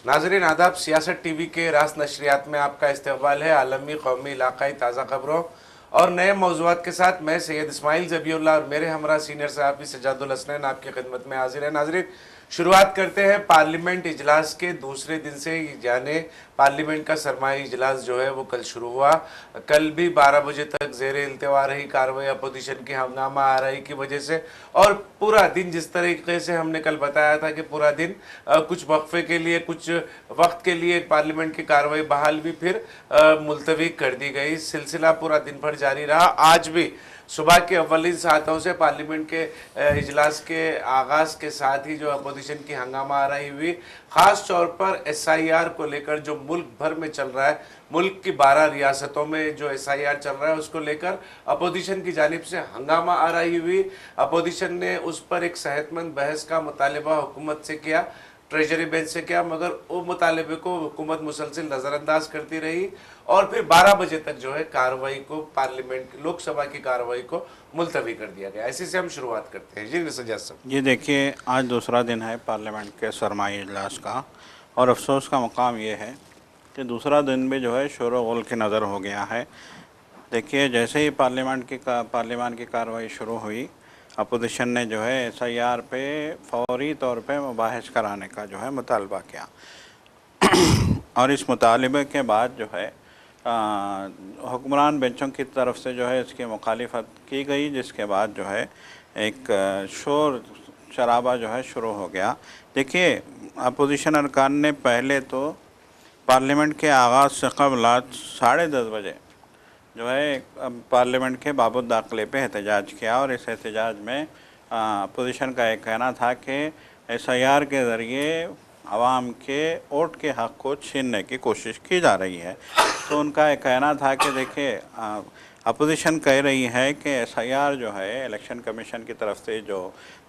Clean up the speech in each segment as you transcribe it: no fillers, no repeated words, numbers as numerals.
नाजरीन आदाब, सियासत टीवी के रास नशरियात में आपका इस्तकबाल है। आलमी, कौमी, इलाकाई ताज़ा खबरों और नए मौज़ूआत के साथ मैं सैयद इस्माइल ज़बीउल्लाह और मेरे हमरा सीनियर सहाफ़ी सज्जादुल हसनैन आपकी खिदमत में हाजिर है। नाजरीन, शुरुआत करते हैं पार्लियामेंट इजलास के दूसरे दिन से, यानी पार्लियामेंट का सरमाही इजलास जो है वो कल शुरू हुआ। कल भी 12 बजे तक ज़ेर इल्तिवा रही कार्रवाई अपोजिशन की हंगामा आ रही की वजह से, और पूरा दिन जिस तरीके से हमने कल बताया था कि पूरा दिन कुछ वक्फे के लिए, कुछ वक्त के लिए पार्लियामेंट की कार्रवाई बहाल भी फिर मुलतवी कर दी गई। सिलसिला पूरा दिन भर जारी रहा। आज भी सुबह के अव्वलीन सातों से पार्लियामेंट के इजलास के आगाज़ के साथ ही जो अपोजिशन की हंगामा आ रही हुई, ख़ास तौर पर SIR को लेकर जो मुल्क भर में चल रहा है, मुल्क की 12 रियासतों में जो SIR चल रहा है उसको लेकर अपोजिशन की जानिब से हंगामा आ रही हुई। अपोजिशन ने उस पर एक सेहतमंद बहस का मुतालबा हुकूमत से किया, ट्रेजरी बेंच से किया, मगर वो मुतालबे को हुकूमत मुसलसल नज़रअंदाज करती रही और फिर 12 बजे तक जो है कार्रवाई को, पार्लियामेंट लोकसभा की कार्रवाई को मुलतवी कर दिया गया। इसी से हम शुरुआत करते हैं। जी सजाद साहब। ये देखिए, आज दूसरा दिन है पार्लियामेंट के सरमाही इजलास का, और अफसोस का मकाम ये है कि दूसरा दिन भी जो है शोर व गुल की नज़र हो गया है। देखिए, जैसे ही पार्लियामेंट की कार्रवाई शुरू हुई, अपोजिशन ने जो है SIR पे फौरी तौर पे मुबाहिस कराने का जो है मुतालबा किया और इस मुतालबे के बाद जो है हुक्मरान बेंचों की तरफ से जो है इसकी मुखालिफत की गई, जिसके बाद जो है एक शोर शराबा जो है शुरू हो गया। देखिए, अपोजिशन अरकान ने पहले तो पार्लियामेंट के आगाज़ से कबल आज 10:30 बजे जो है पार्लियामेंट के बाबत दाखिले पे एहतजाज किया, और इस एहतजाज में अपोजिशन का एक कहना था कि SIR के ज़रिए आवाम के वोट के हक़ को छीनने की कोशिश की जा रही है। तो उनका एक कहना था कि देखिए, अपोजिशन कह रही है कि SIR जो है इलेक्शन कमीशन की तरफ से जो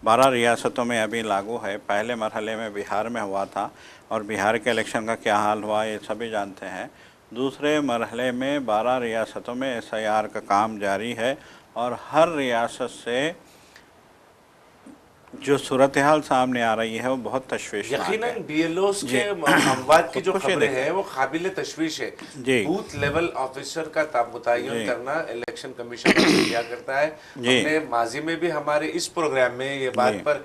12 रियासतों में अभी लागू है, पहले मरहले में बिहार में हुआ था और बिहार के इलेक्शन का क्या हाल हुआ ये सभी जानते हैं। दूसरे मरहले में 12 रियासतों में SIR का काम जारी है, और हर रियासत से जो सूरत हाल सामने आ रही है वो बहुत तशवीशनाक है। यकीनन BLOs के अमवात की जो खबरें हैं वो काबिल तशवीश है। बूथ लेवल ऑफिसर का मुतय्यन करना इलेक्शन कमीशन किया करता है। हमने माजी में भी हमारे इस प्रोग्राम में ये बात पर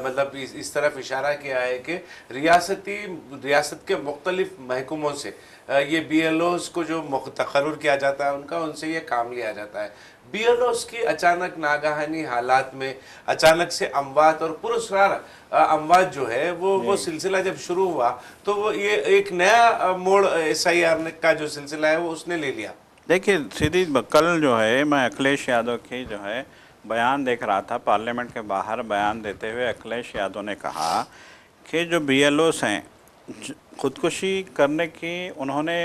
मतलब इस तरफ इशारा किया है कि रियासत के मुख्तलिफ महकमों से ये BLOs को जो तकर्रुर किया जाता है उनका, उनसे ये काम लिया जाता है। BLOs की अचानक नागहानी हालात में अचानक से अमवात और पुरस्कार अमवात जो है वो सिलसिला जब शुरू हुआ तो वो ये एक नया मोड़ SIR का जो सिलसिला है वो उसने ले लिया। देखिए, सीधी कल जो है मैं अखिलेश यादव की जो है बयान देख रहा था, पार्लियामेंट के बाहर बयान देते हुए अखिलेश यादव ने कहा कि जो BLOs हैं ख़ुदकुशी करने की उन्होंने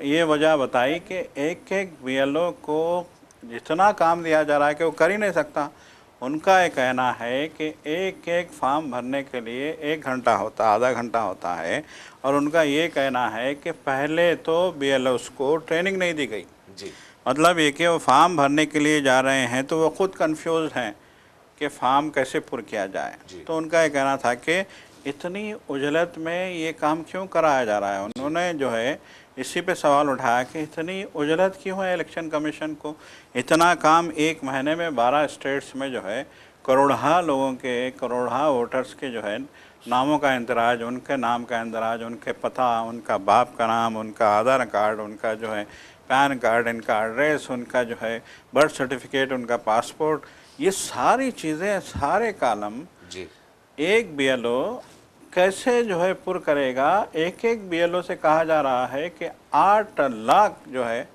ये वजह बताई कि एक BLO को जितना काम दिया जा रहा है कि वो कर ही नहीं सकता। उनका ये कहना है कि एक फॉर्म भरने के लिए 1 घंटा होता, आधा घंटा होता है, और उनका ये कहना है कि पहले तो BLOs को ट्रेनिंग नहीं दी गई। जी, मतलब ये कि वो फॉर्म भरने के लिए जा रहे हैं तो वो ख़ुद कंफ्यूज हैं कि फॉर्म कैसे पुर किया जाए। तो उनका ये कहना था कि इतनी उजलत में ये काम क्यों कराया जा रहा है। उन्होंने जो है इसी पे सवाल उठाया कि इतनी उजलत क्यों है इलेक्शन कमीशन को। इतना काम 1 महीने में 12 स्टेट्स में जो है करोड़हा लोगों के, करोड़हा वोटर्स के जो है नामों का इंदराज, उनके नाम का इंदराज, उनके पता, उनका बाप का नाम, उनका आधार कार्ड, उनका जो है पैन कार्ड, इनका एड्रेस, उनका जो है बर्थ सर्टिफिकेट, उनका पासपोर्ट, ये सारी चीज़ें, सारे कालम जी, एक BLO कैसे जो है पुर करेगा। एक BLO से कहा जा रहा है कि 8 लाख जो है,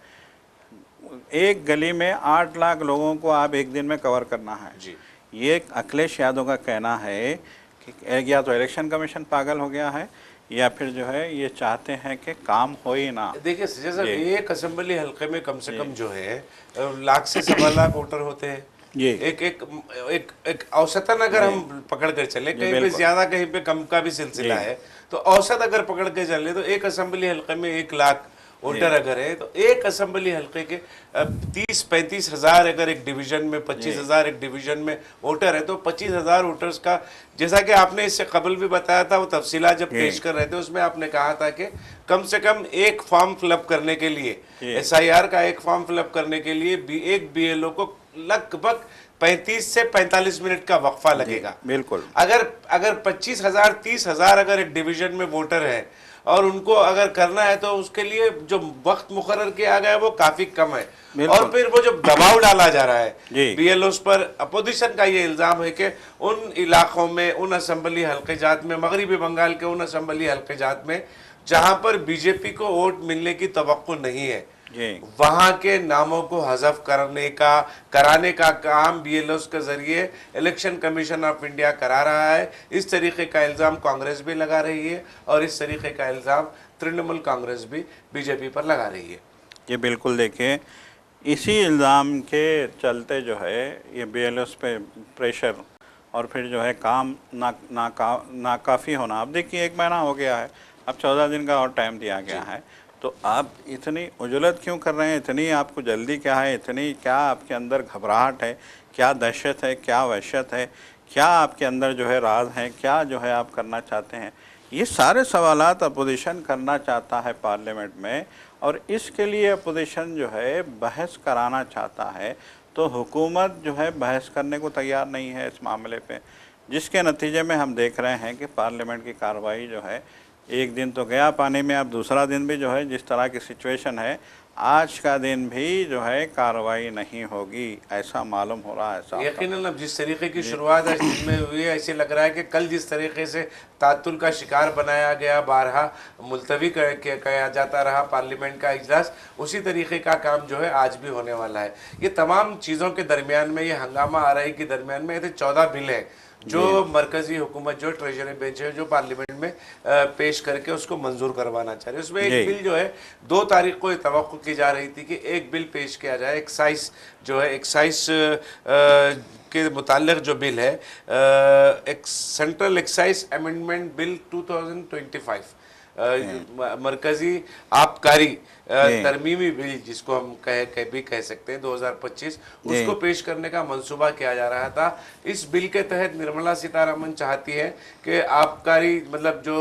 एक गली में 8 लाख लोगों को आप एक दिन में कवर करना है। जी। ये अखिलेश यादव का कहना है कि या तो इलेक्शन कमीशन पागल हो गया है या फिर जो है ये चाहते हैं कि काम हो ही ना। देखिए जैसे एक असेंबली हल्के में कम से कम जो है 1 लाख से 1.25 लाख वोटर होते हैं। एक औसतन अगर हम पकड़ कर चले, कहीं पे ज्यादा कहीं पे कम का भी सिलसिला है, तो औसत अगर पकड़ के चले तो एक असेंबली हल्के में 1 लाख वोटर अगर है तो एक असेंबली हल्के के 30-35 हजार अगर एक डिवीजन में 25,000 एक डिवीजन में वोटर है तो 25,000 वोटर्स का, जैसा कि आपने इससे कबल भी बताया था, वो तफसीलात जब पेश कर रहे थे उसमें आपने कहा था कि कम से कम एक फॉर्म फिलअप करने के लिए, SIR का एक फॉर्म फिलअप करने के लिए एक BLO को लगभग 35 से 45 मिनट का वक्फा लगेगा। बिल्कुल। अगर 25,000 30,000 अगर एक डिवीजन में वोटर है और उनको अगर करना है तो उसके लिए जो वक्त मुकर्रर किया गया है वो काफी कम है। और फिर वो जो दबाव डाला जा रहा है BLOs पर, अपोजिशन का ये इल्जाम है कि उन इलाकों में, उन असेंबली हल्के जात में, मगरिबी बंगाल के उन असेंबली हल्के जात में जहां पर बीजेपी को वोट मिलने की तवक्को नहीं है, वहां के नामों को हज़फ कराने का काम BLOs के जरिए इलेक्शन कमीशन ऑफ इंडिया करा रहा है। इस तरीके का इल्ज़ाम कांग्रेस भी लगा रही है और इस तरीके का इल्ज़ाम तृणमूल कांग्रेस भी बीजेपी पर लगा रही है। ये बिल्कुल देखिए, इसी इल्ज़ाम के चलते जो है ये BLOs पे प्रेशर और फिर जो है काम नाकाफ़ी होना। अब देखिए 1 महीना हो गया है, अब 14 दिन का और टाइम दिया गया है, तो आप इतनी उजलत क्यों कर रहे हैं? इतनी आपको जल्दी क्या है? इतनी क्या आपके अंदर घबराहट है? क्या दहशत है? क्या वहशत है? क्या आपके अंदर जो है राज है? क्या जो है आप करना चाहते हैं? ये सारे सवालात अपोजिशन करना चाहता है पार्लियामेंट में, और इसके लिए अपोजिशन जो है बहस कराना चाहता है, तो हुकूमत जो है बहस करने को तैयार नहीं है इस मामले पे, जिसके नतीजे में हम देख रहे हैं कि पार्लियामेंट की कार्रवाई जो है एक दिन तो गया पानी में, अब दूसरा दिन भी जो है जिस तरह की सिचुएशन है, आज का दिन भी जो है कार्रवाई नहीं होगी, ऐसा मालूम हो रहा है। यकीनन अब जिस तरीके की शुरुआत आज दिन में हुई है, ऐसे लग रहा है कि कल जिस तरीके से तातुल का शिकार बनाया गया, बारहा मुलतवी किया जाता रहा पार्लियामेंट का इजलास, उसी तरीके का काम जो है आज भी होने वाला है। ये तमाम चीज़ों के दरमियान में, ये हंगामा आराई के दरमियान में, ये 14 बिल हैं जो मरकजी हुकूमत, जो ट्रेजरी बेंच है, जो पार्लियामेंट में पेश करके उसको मंजूर करवाना चाह रहे हैं। उसमें एक बिल जो है 2 तारीख को तवक्को की जा रही थी कि एक बिल पेश किया जाए, एक्साइज जो है, एक्साइज के मुताल्लिक़ जो बिल है, सेंट्रल एक्साइज अमेंडमेंट बिल 2025, मरकजी आबकारी तरमीमी बिल जिसको हम कह सकते हैं 2025, उसको पेश करने का मंसूबा किया जा रहा था। इस बिल के तहत निर्मला सीतारमन चाहती है कि आबकारी मतलब जो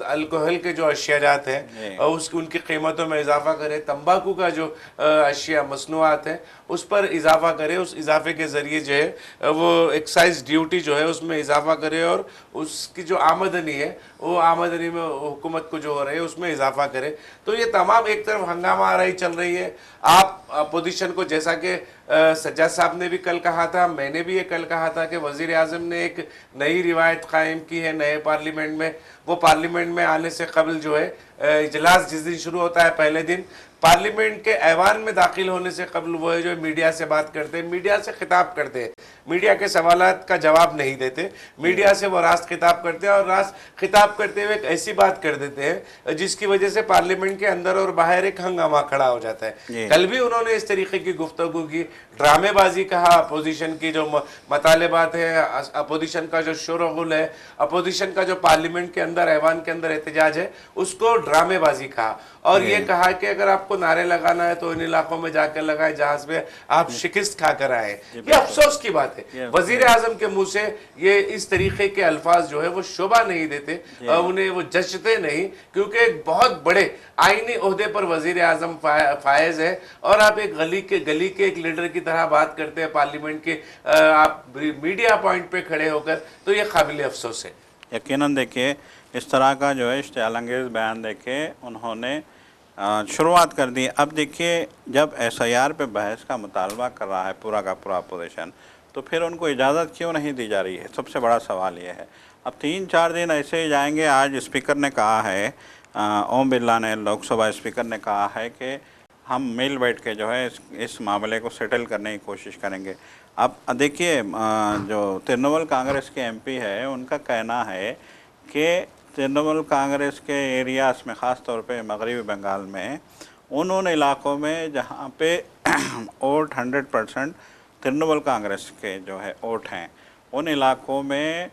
अल्कोहल के जो अशियाजात हैं उनकी कीमतों में इजाफा करे, तंबाकू का जो अशिया मसनूआत हैं उस पर इजाफा करे, उस इजाफे के ज़रिए जो है वो एक्साइज ड्यूटी जो है उसमें इजाफा करे और उसकी जो आमदनी है वो आमदनी में हुकूमत को जो हो रही है उसमें इजाफा करे। तो ये तमाम एक तरफ हंगामा आ रही चल रही है। आप अपोजिशन को, जैसा कि सज्जाद साहब ने भी कल कहा था, मैंने भी ये कल कहा था कि वज़ीर आज़म ने एक नई रिवायत कायम की है नए पार्लियामेंट में। वो पार्लियामेंट में आने से कबल जो है इजलास जिस दिन शुरू होता है पहले दिन, पार्लियामेंट के ऐवान में दाखिल होने से कबल वो है जो मीडिया से बात करते हैं, मीडिया से खिताब करते हैं, मीडिया के सवालात का जवाब नहीं देते, मीडिया से वो रास्त खिताब करते हैं और रास्त खिताब करते हुए एक ऐसी बात कर देते हैं जिसकी वजह से पार्लियामेंट के अंदर और बाहर एक हंगामा खड़ा हो जाता है। कल भी उन्होंने इस तरीके की गुफ्तगू की, ड्रामेबाजी कहा, अपोजिशन की जो मतालेबात है, अपोजिशन का जो शोरगुल है, अपोजिशन का जो पार्लियामेंट के अंदर ऐवान के अंदर एहतजाज है, उसको ड्रामेबाजी कहा और ये कहा कि अगर आपको नारे लगाना है तो इन इलाकों में जाकर लगाए जहां पे आप शिकस्त खाकर आए। ये अफसोस की बात है, वजीर आजम के मुंह से ये इस तरीके के अल्फाज जो है वो शोभा नहीं देते, उन्हें वो जचते नहीं, क्योंकि एक बहुत बड़े आईनी ओहदे पर वजीर आजम फायज है और आप एक गली के एक लीडर की तरह बात करते हैं पार्लियामेंट के आप मीडिया पॉइंट पे खड़े होकर, तो ये काबिल अफसोस है। यकीनन देखिए इस तरह का जो है इश्तियालंगेज़ बयान देके उन्होंने शुरुआत कर दी। अब देखिए जब SIR पे बहस का मुतालबा कर रहा है पूरा का पूरा अपोजिशन, तो फिर उनको इजाज़त क्यों नहीं दी जा रही है? सबसे बड़ा सवाल ये है। अब 3-4 दिन ऐसे ही जाएंगे। आज स्पीकर ने कहा है, ओम बिरला ने, लोकसभा स्पीकर ने कहा है कि हम मिल बैठ के जो है इस मामले को सेटल करने की कोशिश करेंगे। अब देखिए जो तृणमूल कांग्रेस के MP है उनका कहना है कि तृणमूल कांग्रेस के एरियाज़ में, ख़ास तौर पे मगरिबी बंगाल में, उन इलाक़ों में जहाँ पे वोट 100% तृणमूल कांग्रेस के जो है वोट हैं, उन इलाक़ों में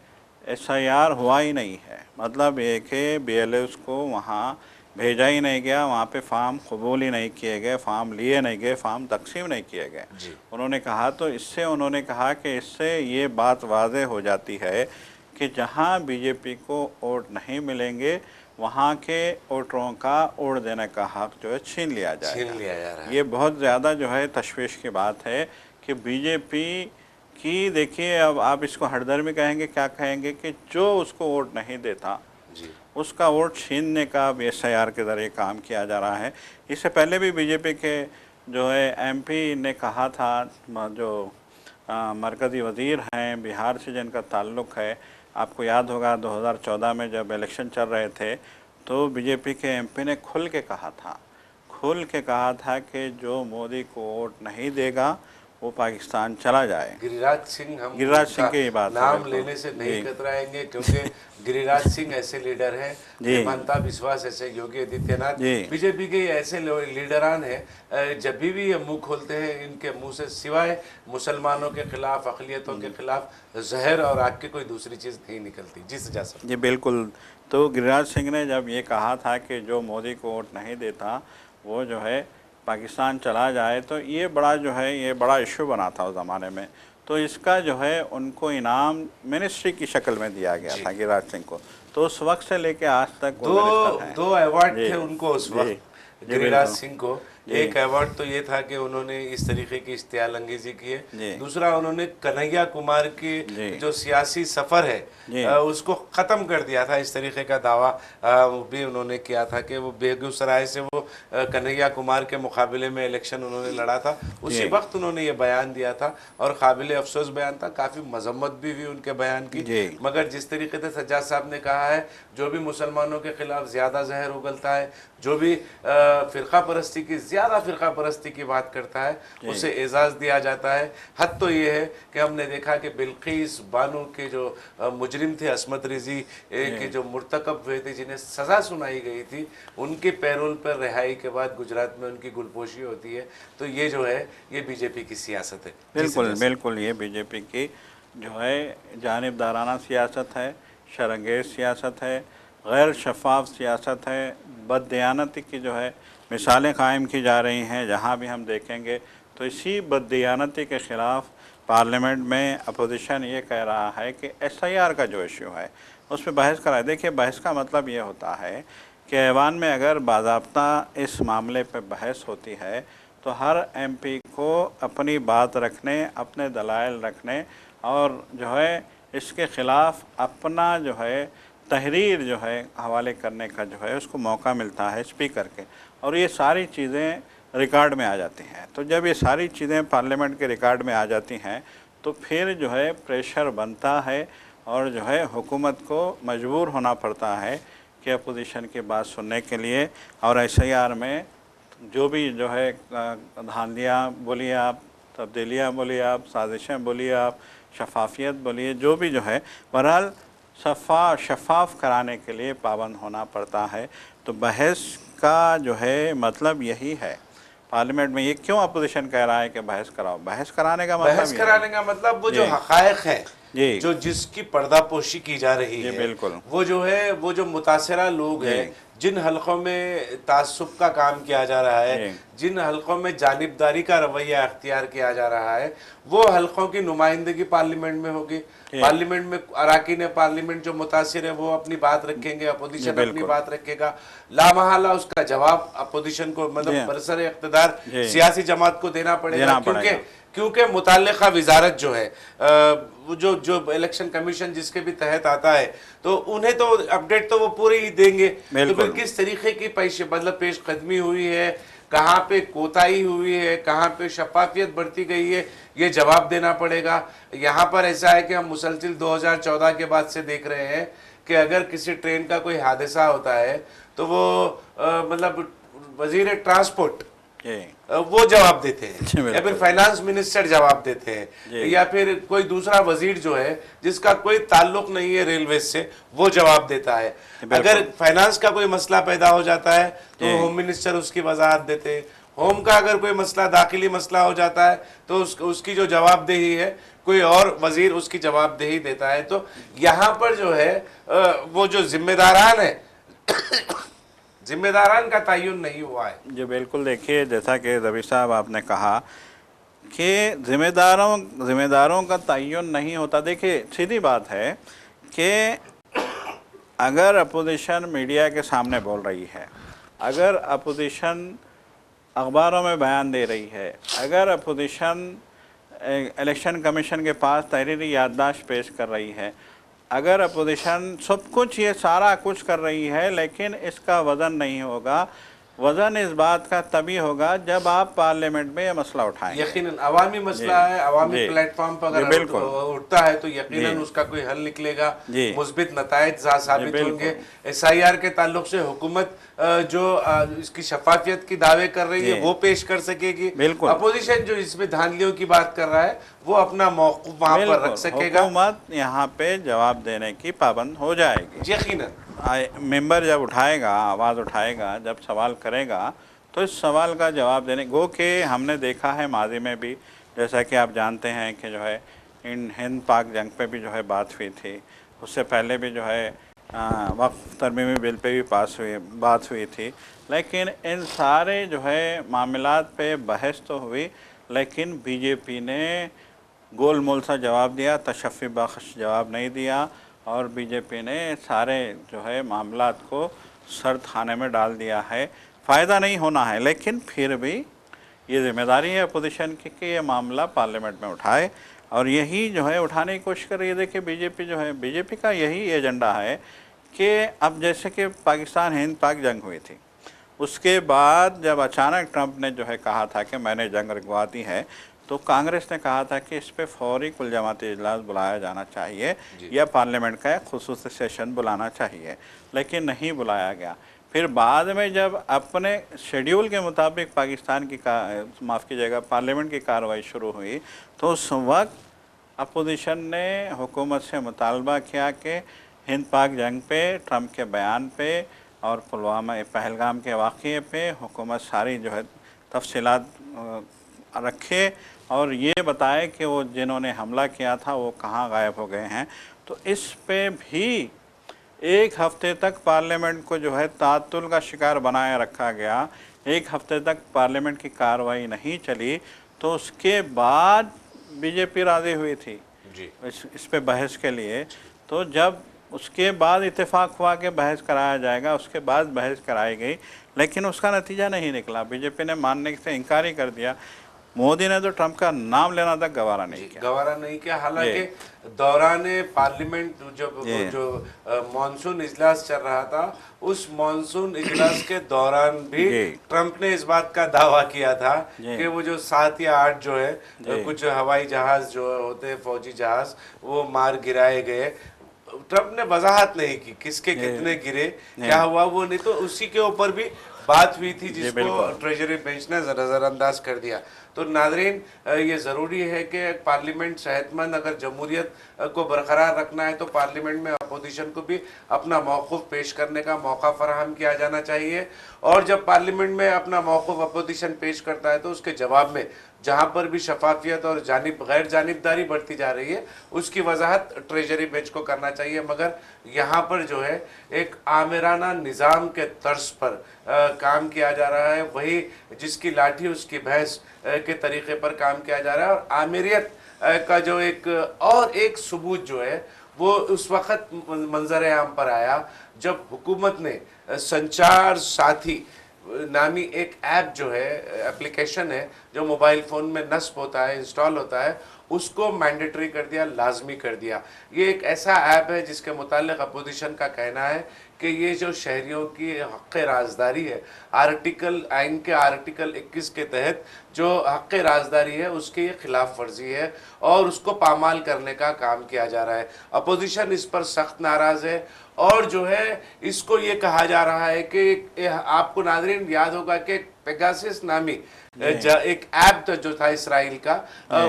SIR हुआ ही नहीं है। मतलब ये कि BLOs को वहाँ भेजा ही नहीं गया, वहाँ पे फॉर्म कबूल ही नहीं किए गए, फॉर्म लिए नहीं गए, फॉर्म तकसीम नहीं किए गए। जी। उन्होंने कहा, तो इससे उन्होंने कहा कि इससे ये बात वाज़ेह हो जाती है कि जहाँ बीजेपी को वोट नहीं मिलेंगे वहाँ के वोटरों का वोट देने का हक जो है छीन लिया जाएगा। छीन लिया जा रहा है। ये बहुत ज़्यादा जो है तशवीश की बात है कि बीजेपी की, देखिए अब आप इसको हठधर्मी कहेंगे क्या कहेंगे, कि जो उसको वोट नहीं देता जी। उसका वोट छीनने का अब SIR के ज़रिए काम किया जा रहा है। इससे पहले भी बीजेपी के जो है MP ने कहा था, जो मरकज़ी वज़ीर हैं बिहार से जिनका ताल्लुक़ है, आपको याद होगा 2014 में जब इलेक्शन चल रहे थे तो बीजेपी के MP ने खुल के कहा था कि जो मोदी को वोट नहीं देगा वो पाकिस्तान चला जाए। गिरिराज सिंह, हम गिरिराज सिंह उनका की बात है, नाम बिल्कुल। लेने से नहीं जी। कतराएंगे, क्योंकि गिरिराज सिंह ऐसे लीडर हैं, जी। हेमंता बिस्वास ऐसे, योगी आदित्यनाथ, जी। बीजेपी के ऐसे लीडरान हैं, जब भी ये मुंह खोलते हैं इनके मुंह से सिवाय मुसलमानों के खिलाफ, अक़लियतों के खिलाफ जहर और आग की कोई दूसरी चीज़ नहीं निकलती। जी सजा साहब। जी बिल्कुल। तो गिरिराज सिंह ने जब ये कहा था कि जो मोदी को वोट नहीं देता वो जो है पाकिस्तान चला जाए, तो ये बड़ा जो है ये बड़ा इशू बना था उस ज़माने में। तो इसका जो है उनको इनाम मिनिस्ट्री की शक्ल में दिया गया था गिरिराज सिंह को। तो उस वक्त से लेके आज तक वो मिनिस्टर हैं। दो अवार्ड जी। थे उनको उस जी। वक्त जी, गिरिराज बिल्कुल। सिंह को। जी। एक अवार्ड तो ये था कि उन्होंने इस तरीके की इश्तियाल अंगेजी की जी। है। दूसरा, उन्होंने कन्हैया कुमार की जी। जो सियासी सफ़र जी। है उसको ख़त्म कर दिया था। इस तरीके का दावा भी उन्होंने किया था कि वो बेगूसराय से वो कन्हैया कुमार के मुकाबले में इलेक्शन उन्होंने लड़ा था। उसी जी। वक्त उन्होंने ये बयान दिया था और काबिल अफसोस बयान था। काफ़ी मजम्मत भी हुई उनके बयान की, जी। मगर जिस तरीके से सज्जाद साहब ने कहा है, जो भी मुसलमानों के खिलाफ ज़्यादा जहर उगलता है, जो भी फ़िरका परस्ती की, ज़्यादा फ़िरका परस्ती की बात करता है, उसे एजाज़ दिया जाता है। हद तो ये है कि हमने देखा कि बिल्किस बानो के जो मुजरिम थे, अस्मत रिजी के जो मुर्तकब हुए थे, जिन्हें सज़ा सुनाई गई थी, उनके पैरोल पर रिहाई के बाद गुजरात में उनकी गुलपोशी होती है। तो ये जो है ये बीजेपी की सियासत है। बिल्कुल बिल्कुल, ये बीजेपी की जो है जानिबदाराना सियासत है, शरंगेज़ सियासत है, गैर शफाफ सियासत है, बददियानती की जो है मिसालें कायम की जा रही हैं। जहाँ भी हम देखेंगे तो इसी बददियानती के ख़िलाफ़ पार्लियामेंट में अपोजिशन ये कह रहा है कि SIR का जो इशू है उस पर बहस कराए। देखिए, बहस का मतलब ये होता है कि ऐवान में अगर बाज़ाब्ता इस मामले पर बहस होती है तो हर MP को अपनी बात रखने, अपने दलाइल रखने और जो है इसके ख़िलाफ़ अपना जो है तहरीर जो है हवाले करने का जो है उसको मौका मिलता है स्पीकर के, और ये सारी चीज़ें रिकॉर्ड में आ जाती हैं। तो जब ये सारी चीज़ें पार्लियामेंट के रिकॉर्ड में आ जाती हैं तो फिर जो है प्रेशर बनता है और जो है हुकूमत को मजबूर होना पड़ता है कि अपोजिशन की बात सुनने के लिए। और SIR में जो भी जो है धांधियाँ बोलिए आप, तब्दीलियाँ बोलिए आप, साजिशें बोलिए आप, शफाफियत बोलिए, जो भी जो है बहरहाल शफाफ कराने के लिए पाबंद होना पड़ता है। तो बहस का जो है मतलब यही है पार्लियामेंट में। ये क्यों अपोजिशन कह रहा है कि बहस कराओ? बहस कराने का मतलब बहस कराने का मतलब वो जो जी। हक़ाइक़ है, जी। जो जिसकी पर्दापोशी की जा रही जी, है, बिल्कुल। वो जो है, वो जो मुतासरा लोग हैं, जिन हलकों में तासुब का काम किया जा रहा है, जिन हलकों में जानिबदारी का रवैया अख्तियार किया जा रहा है, वो हलकों की नुमाइंदगी पार्लियामेंट में होगी। पार्लियामेंट में अराकीन पार्लियामेंट जो मुतासिर है वो अपनी बात रखेंगे, अपोजिशन अपनी बात रखेगा। लामहला उसका जवाब अपोजिशन को, मतलब बरसर इक़्तिदार सियासी जमात को देना पड़ेगा, क्योंकि मुताल्लिक़ा वजारत जो है, वो जो इलेक्शन कमीशन जिसके भी तहत आता है, तो उन्हें तो अपडेट तो वो पूरी ही देंगे। तो फिर किस तरीके की पेशकदमी हुई है, कहाँ पे कोताही हुई है, कहाँ पे शफाफियत बढ़ती गई है, ये जवाब देना पड़ेगा। यहाँ पर ऐसा है कि हम मुसलसिल 2014 के बाद से देख रहे हैं कि अगर किसी ट्रेन का कोई हादसा होता है तो वो मतलब वजीर ट्रांसपोर्ट वो जवाब देते हैं, या फिर फाइनेंस मिनिस्टर जवाब देते हैं, या फिर कोई दूसरा वजीर जो है जिसका कोई ताल्लुक नहीं है रेलवे से, वो जवाब देता है। अगर फाइनेंस का कोई मसला पैदा हो जाता है तो होम मिनिस्टर उसकी वजाहत देते हैं। होम का अगर कोई मसला, दाखिली मसला हो जाता है तो उसकी जो जवाबदेही है कोई और वजीर उसकी जवाबदेही देता है। तो यहाँ पर जो है वो जो जिम्मेदारान है जिम्मेदारान का तयन नहीं हुआ है। जी बिल्कुल, देखिए जैसा कि रवि साहब आपने कहा कि जिम्मेदारों का तयन नहीं होता। देखिए सीधी बात है कि अगर अपोजिशन मीडिया के सामने बोल रही है, अगर अपोजिशन अखबारों में बयान दे रही है, अगर अपोजिशन इलेक्शन कमीशन के पास तहरीरी याददाश्त पेश कर रही है, अगर अपोजिशन सब कुछ ये सारा कुछ कर रही है, लेकिन इसका वज़न नहीं होगा। वज़न इस बात का तभी होगा जब आप पार्लियामेंट में ये मसला उठाएंगे। यकीनन अवामी मसला है, अवामी प्लेटफॉर्म पर अगर बिल्कुल उठता है तो यकीनन उसका कोई हल निकलेगा, जी मुस्बित नतायज साबित होंगे। SIR के ताल्लुक से हुकूमत जो इसकी शफाफियत की दावे कर रही है वो पेश कर सकेगी। अपोजिशन जो इसमें धांधलियों की बात कर रहा है वो अपना मौक़िफ़ वहाँ पर रख सकेगा। हुकूमत यहाँ पे जवाब देने की पाबंद हो जाएगी। यकीनन मेंबर जब उठाएगा, आवाज़ उठाएगा, जब सवाल करेगा तो इस सवाल का जवाब देने गो कि हमने देखा है माजी में भी, जैसा कि आप जानते हैं कि जो है इन हिंद पाक जंग पे भी जो है बात हुई थी, उससे पहले भी जो है वक्फ तरमीमी बिल पे भी बात हुई थी, लेकिन इन सारे जो है मामलात पे बहस तो हुई, लेकिन बीजेपी ने गोल मोल सा जवाब दिया, तशफ़ी बख्श जवाब नहीं दिया और बीजेपी ने सारे जो है मामलात को सर्द खाने में डाल दिया है। फ़ायदा नहीं होना है, लेकिन फिर भी ये जिम्मेदारी है अपोजिशन की कि ये मामला पार्लियामेंट में उठाए और यही जो है उठाने की कोशिश कर रही है। देखिए बीजेपी जो है, बीजेपी का यही एजेंडा है कि अब जैसे कि पाकिस्तान हिंद पाक जंग हुई थी, उसके बाद जब अचानक ट्रंप ने जो है कहा था कि मैंने जंग रुकवा दी है, तो कांग्रेस ने कहा था कि इस पर फौरी कुल जमाती इजलास बुलाया जाना चाहिए या पार्लियामेंट का एक खुसूसी सेशन बुलाना चाहिए, लेकिन नहीं बुलाया गया। फिर बाद में जब अपने शेड्यूल के मुताबिक पाकिस्तान की माफ़ कीजिएगा पार्लियामेंट की कार्रवाई शुरू हुई, तो उस वक्त अपोजिशन ने हुकूमत से मुतालबा किया कि हिंद पाक जंग पे, ट्रंप के बयान पे और पुलवामा पहलगाम के वाक़े पे हुकूमत सारी जो है तफसीलात रखे और ये बताए कि वो जिन्होंने हमला किया था वो कहाँ गायब हो गए हैं। तो इस पे भी एक हफ्ते तक पार्लियामेंट को जो है तातुल का शिकार बनाए रखा गया। एक हफ्ते तक पार्लियामेंट की कार्रवाई नहीं चली, तो उसके बाद बीजेपी राज़ी हुई थी जी इस पे बहस के लिए। तो जब उसके बाद इत्तेफाक हुआ कि बहस कराया जाएगा, उसके बाद बहस कराई गई, लेकिन उसका नतीजा नहीं निकला। बीजेपी ने मानने से इनकार ही कर दिया। मोदी ने तो ट्रंप का नाम लेना तक गवारा नहीं किया। हालांकि दौरान पार्लियामेंट जो मॉनसून इजलास चल रहा था, उस मॉनसून इजलास के दौरान भी ट्रंप ने इस बात का दावा किया था कि वो जो 7 या 8 जो है कुछ हवाई जहाज जो होते हैं फौजी जहाज वो मार गिराए गए। ट्रंप ने वजाहत नहीं की किसके कितने गिरे, क्या हुआ वो नहीं, तो उसी के ऊपर भी बात हुई थी जिसको ट्रेजरी बेंच ने नजरअंदाज कर दिया। तो नादरीन, ये ज़रूरी है कि पार्लियामेंट सेहतमंद, अगर जमहूरियत को बरकरार रखना है तो पार्लियामेंट में अपोजिशन को भी अपना मौक़िफ़ पेश करने का मौका फराहम किया जाना चाहिए। और जब पार्लियामेंट में अपना मौक़िफ़ अपोजिशन पेश करता है तो उसके जवाब में जहाँ पर भी शफाफियत और गैर जानिबदारी बढ़ती जा रही है उसकी वजाहत ट्रेजरी बेंच को करना चाहिए। मगर यहाँ पर जो है एक आमिराना निज़ाम के तर्ज पर काम किया जा रहा है, वही जिसकी लाठी उसकी भैंस के तरीके पर काम किया जा रहा है। और आमिरियत का जो एक सबूत जो है वो उस वक़्त मंजर आम पर आया जब हुकूमत ने संचार साथी नामी एक ऐप जो है, एप्लीकेशन है जो मोबाइल फ़ोन में नस्ब होता है, इंस्टॉल होता है, उसको मैंडेटरी कर दिया, लाजमी कर दिया। ये एक ऐसा ऐप है जिसके मुतालिक अपोजिशन का कहना है कि ये जो शहरियों की हक़ राजदारी है, आइन के आर्टिकल 21 के तहत जो हक़ राजदारी है उसके ये खिलाफ वर्जी है और उसको पामाल करने का काम किया जा रहा है। अपोजिशन इस पर सख्त नाराज़ है और जो है इसको ये कहा जा रहा है कि आपको नाज़रीन याद होगा कि पेगासस नामी एक ऐप जो था इसराइल का,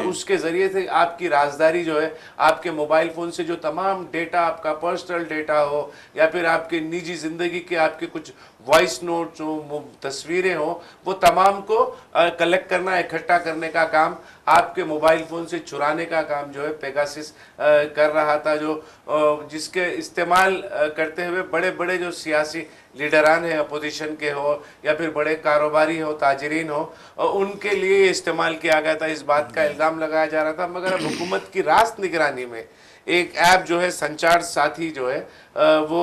उसके जरिए से आपकी राजदारी जो है, आपके मोबाइल फोन से जो तमाम डेटा, आपका पर्सनल डेटा हो या फिर आपके निजी जिंदगी के आपके कुछ वॉइस नोट्स हो, तस्वीरें हो, वो तमाम को कलेक्ट करना, इकट्ठा करने का काम, आपके मोबाइल फोन से चुराने का काम जो है पेगासस कर रहा था, जो जिसके इस्तेमाल करते हुए बड़े बड़े जो सियासी लीडरान है, अपोजिशन के हो या फिर बड़े कारोबारी हो, ताजरीन हो, उनके लिए इस्तेमाल किया गया था। इस बात का इल्ज़ाम लगाया जा रहा था, मगर अब हुकूमत की रास्त निगरानी में एक ऐप जो है संचार साथी जो है वो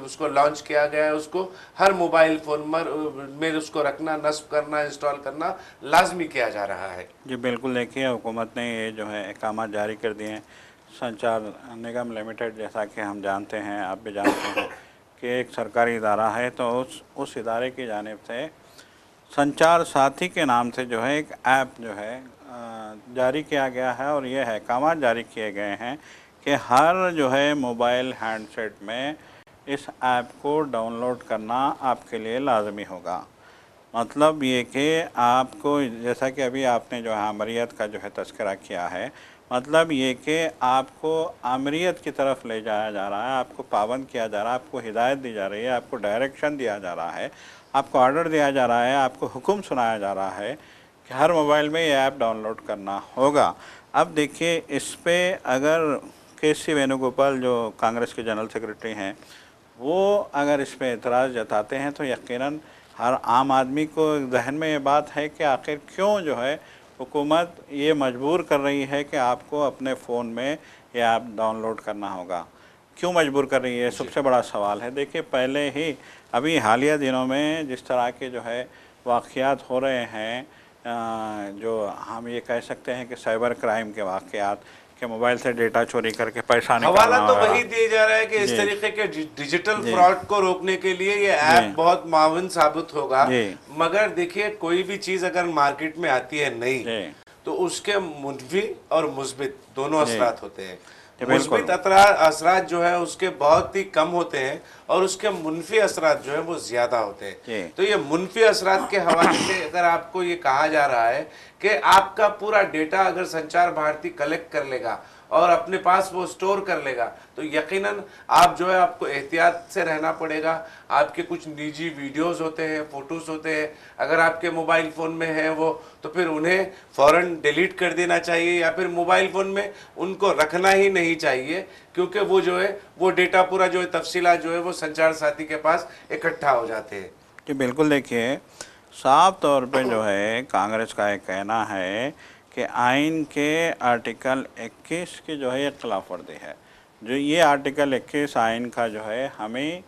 उसको लॉन्च किया गया है। उसको हर मोबाइल फ़ोन में उसको रखना, नस्ब करना, इंस्टॉल करना लाजमी किया जा रहा है। जी बिल्कुल, देखिए हुकूमत ने ये जो है अहकाम जारी कर दिए हैं। संचार निगम लिमिटेड, जैसा कि हम जानते हैं, आप भी जानते हैं कि एक सरकारी इदारा है, तो उस इदारे की जानिब से संचार साथी के नाम से जो है एक ऐप जो है जारी किया गया है, और ये अहकाम जारी किए गए हैं कि हर जो है मोबाइल हैंडसेट में इस ऐप को डाउनलोड करना आपके लिए लाजमी होगा। मतलब ये कि आपको, जैसा कि अभी आपने जो है आमरीत का जो है तज़किरा किया है, मतलब ये कि आपको आमरीत की तरफ ले जाया जा रहा है, आपको पाबंद किया जा रहा है, आपको हिदायत दी जा रही है, आपको डायरेक्शन दिया जा रहा है, आपको ऑर्डर दिया जा रहा है, आपको हुक्म सुनाया जा रहा है कि हर मोबाइल में ये ऐप डाउनलोड करना होगा। अब देखिए, इस पर अगर के.सी. वेणुगोपाल जो कांग्रेस के जनरल सेक्रेटरी हैं, वो अगर इस पर एतराज़ जताते हैं तो यकीनन हर आम आदमी को जहन में ये बात है कि आखिर क्यों जो है हुकूमत ये मजबूर कर रही है कि आपको अपने फ़ोन में ये ऐप डाउनलोड करना होगा। क्यों मजबूर कर रही है, सबसे बड़ा सवाल है। देखिए, पहले ही अभी हालिया दिनों में जिस तरह के जो है वाक़यात हो रहे हैं, जो हम ये कह सकते हैं कि साइबर क्राइम के वाक़यात, के मोबाइल से डेटा चोरी करके पैसा निकालना, हवाला तो वही दिया जा रहा है कि इस तरीके के डिजिटल फ्रॉड को रोकने के लिए ये ऐप बहुत मावन साबित होगा। मगर देखिए, कोई भी चीज अगर मार्केट में आती है नई, तो उसके मुनफी और मुस्बित दोनों असरात होते हैं। मुस्बित असरात जो है उसके बहुत ही कम होते हैं और उसके मुनफी असरात जो है वो ज्यादा होते हैं। तो ये मुनफी असरात के हवाले से अगर आपको ये कहा जा रहा है कि आपका पूरा डेटा अगर संचार भारती कलेक्ट कर लेगा और अपने पास वो स्टोर कर लेगा, तो यकीनन आप जो है आपको एहतियात से रहना पड़ेगा। आपके कुछ निजी वीडियोस होते हैं, फोटोज़ होते हैं, अगर आपके मोबाइल फ़ोन में है वो, तो फिर उन्हें फ़ौरन डिलीट कर देना चाहिए या फिर मोबाइल फ़ोन में उनको रखना ही नहीं चाहिए, क्योंकि वो जो है वो डेटा पूरा जो है तफसीलात जो है वो संचार साथी के पास इकट्ठा हो जाते हैं। जी बिल्कुल, देखिए साफ तौर पे जो है कांग्रेस का एक कहना है कि आइन के आर्टिकल 21 की जो है ये खिलाफ वर्जी है। जो ये आर्टिकल 21 आइन का जो है हमें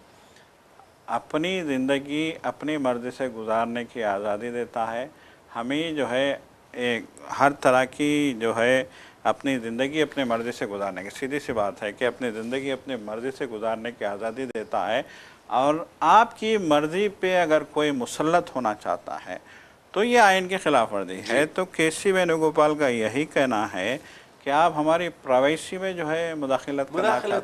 अपनी ज़िंदगी अपनी मर्ज़ी से गुजारने की आज़ादी देता है। हमें जो है एक हर तरह की जो है अपनी ज़िंदगी अपनी मर्ज़ी से गुजारने की, सीधी सी बात है कि अपनी ज़िंदगी अपनी मर्ज़ी से गुजारने की आज़ादी देता है। और आपकी मर्ज़ी पे अगर कोई मुसल्लत होना चाहता है तो ये आइन के खिलाफ वर्जी है। तो के.सी. वेणुगोपाल का यही कहना है कि आप हमारी प्राइवेसी में जो है मुदाखलत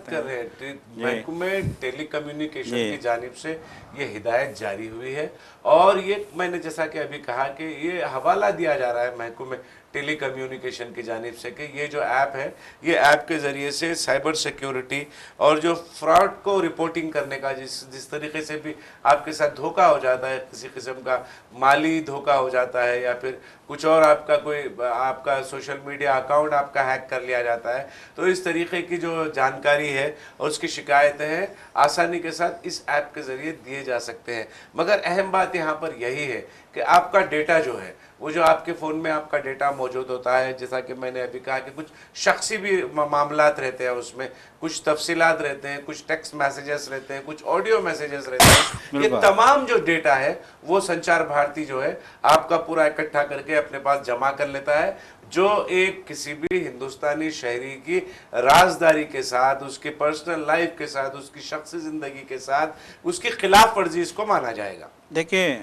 कर रहे हैं। महकमे टेली कम्युनिकेशन की जानिब से ये हिदायत जारी हुई है और ये मैंने जैसा कि अभी कहा कि ये हवाला दिया जा रहा है महकमे टेली कम्युनिकेशन की जानिब से कि ये जो ऐप है, ये ऐप के ज़रिए से साइबर सिक्योरिटी और जो फ्रॉड को रिपोर्टिंग करने का जिस तरीके से भी आपके साथ धोखा हो जाता है, किसी किस्म का माली धोखा हो जाता है या फिर कुछ और आपका सोशल मीडिया अकाउंट आपका हैक कर लिया जाता है, तो इस तरीके की जो जानकारी है और उसकी शिकायतें हैं आसानी के साथ इस ऐप के ज़रिए दिए जा सकते हैं। मगर अहम बात यहाँ पर यही है कि आपका डेटा जो है, वो जो आपके फ़ोन में आपका डेटा मौजूद होता है, जैसा कि मैंने अभी कहा कि कुछ शख्सी भी मामलात रहते हैं, उसमें कुछ तफसीलात रहते हैं, कुछ टेक्स्ट मैसेजेस रहते हैं, कुछ ऑडियो मैसेजेस रहते हैं। ये तमाम जो डेटा है वो संचार भारती जो है आपका पूरा इकट्ठा करके अपने पास जमा कर लेता है, जो एक किसी भी हिंदुस्तानी शहरी की राजदारी के साथ, उसके पर्सनल लाइफ के साथ, उसकी शख्सी ज़िंदगी के साथ उसकी खिलाफ वर्जी इसको माना जाएगा। देखिए,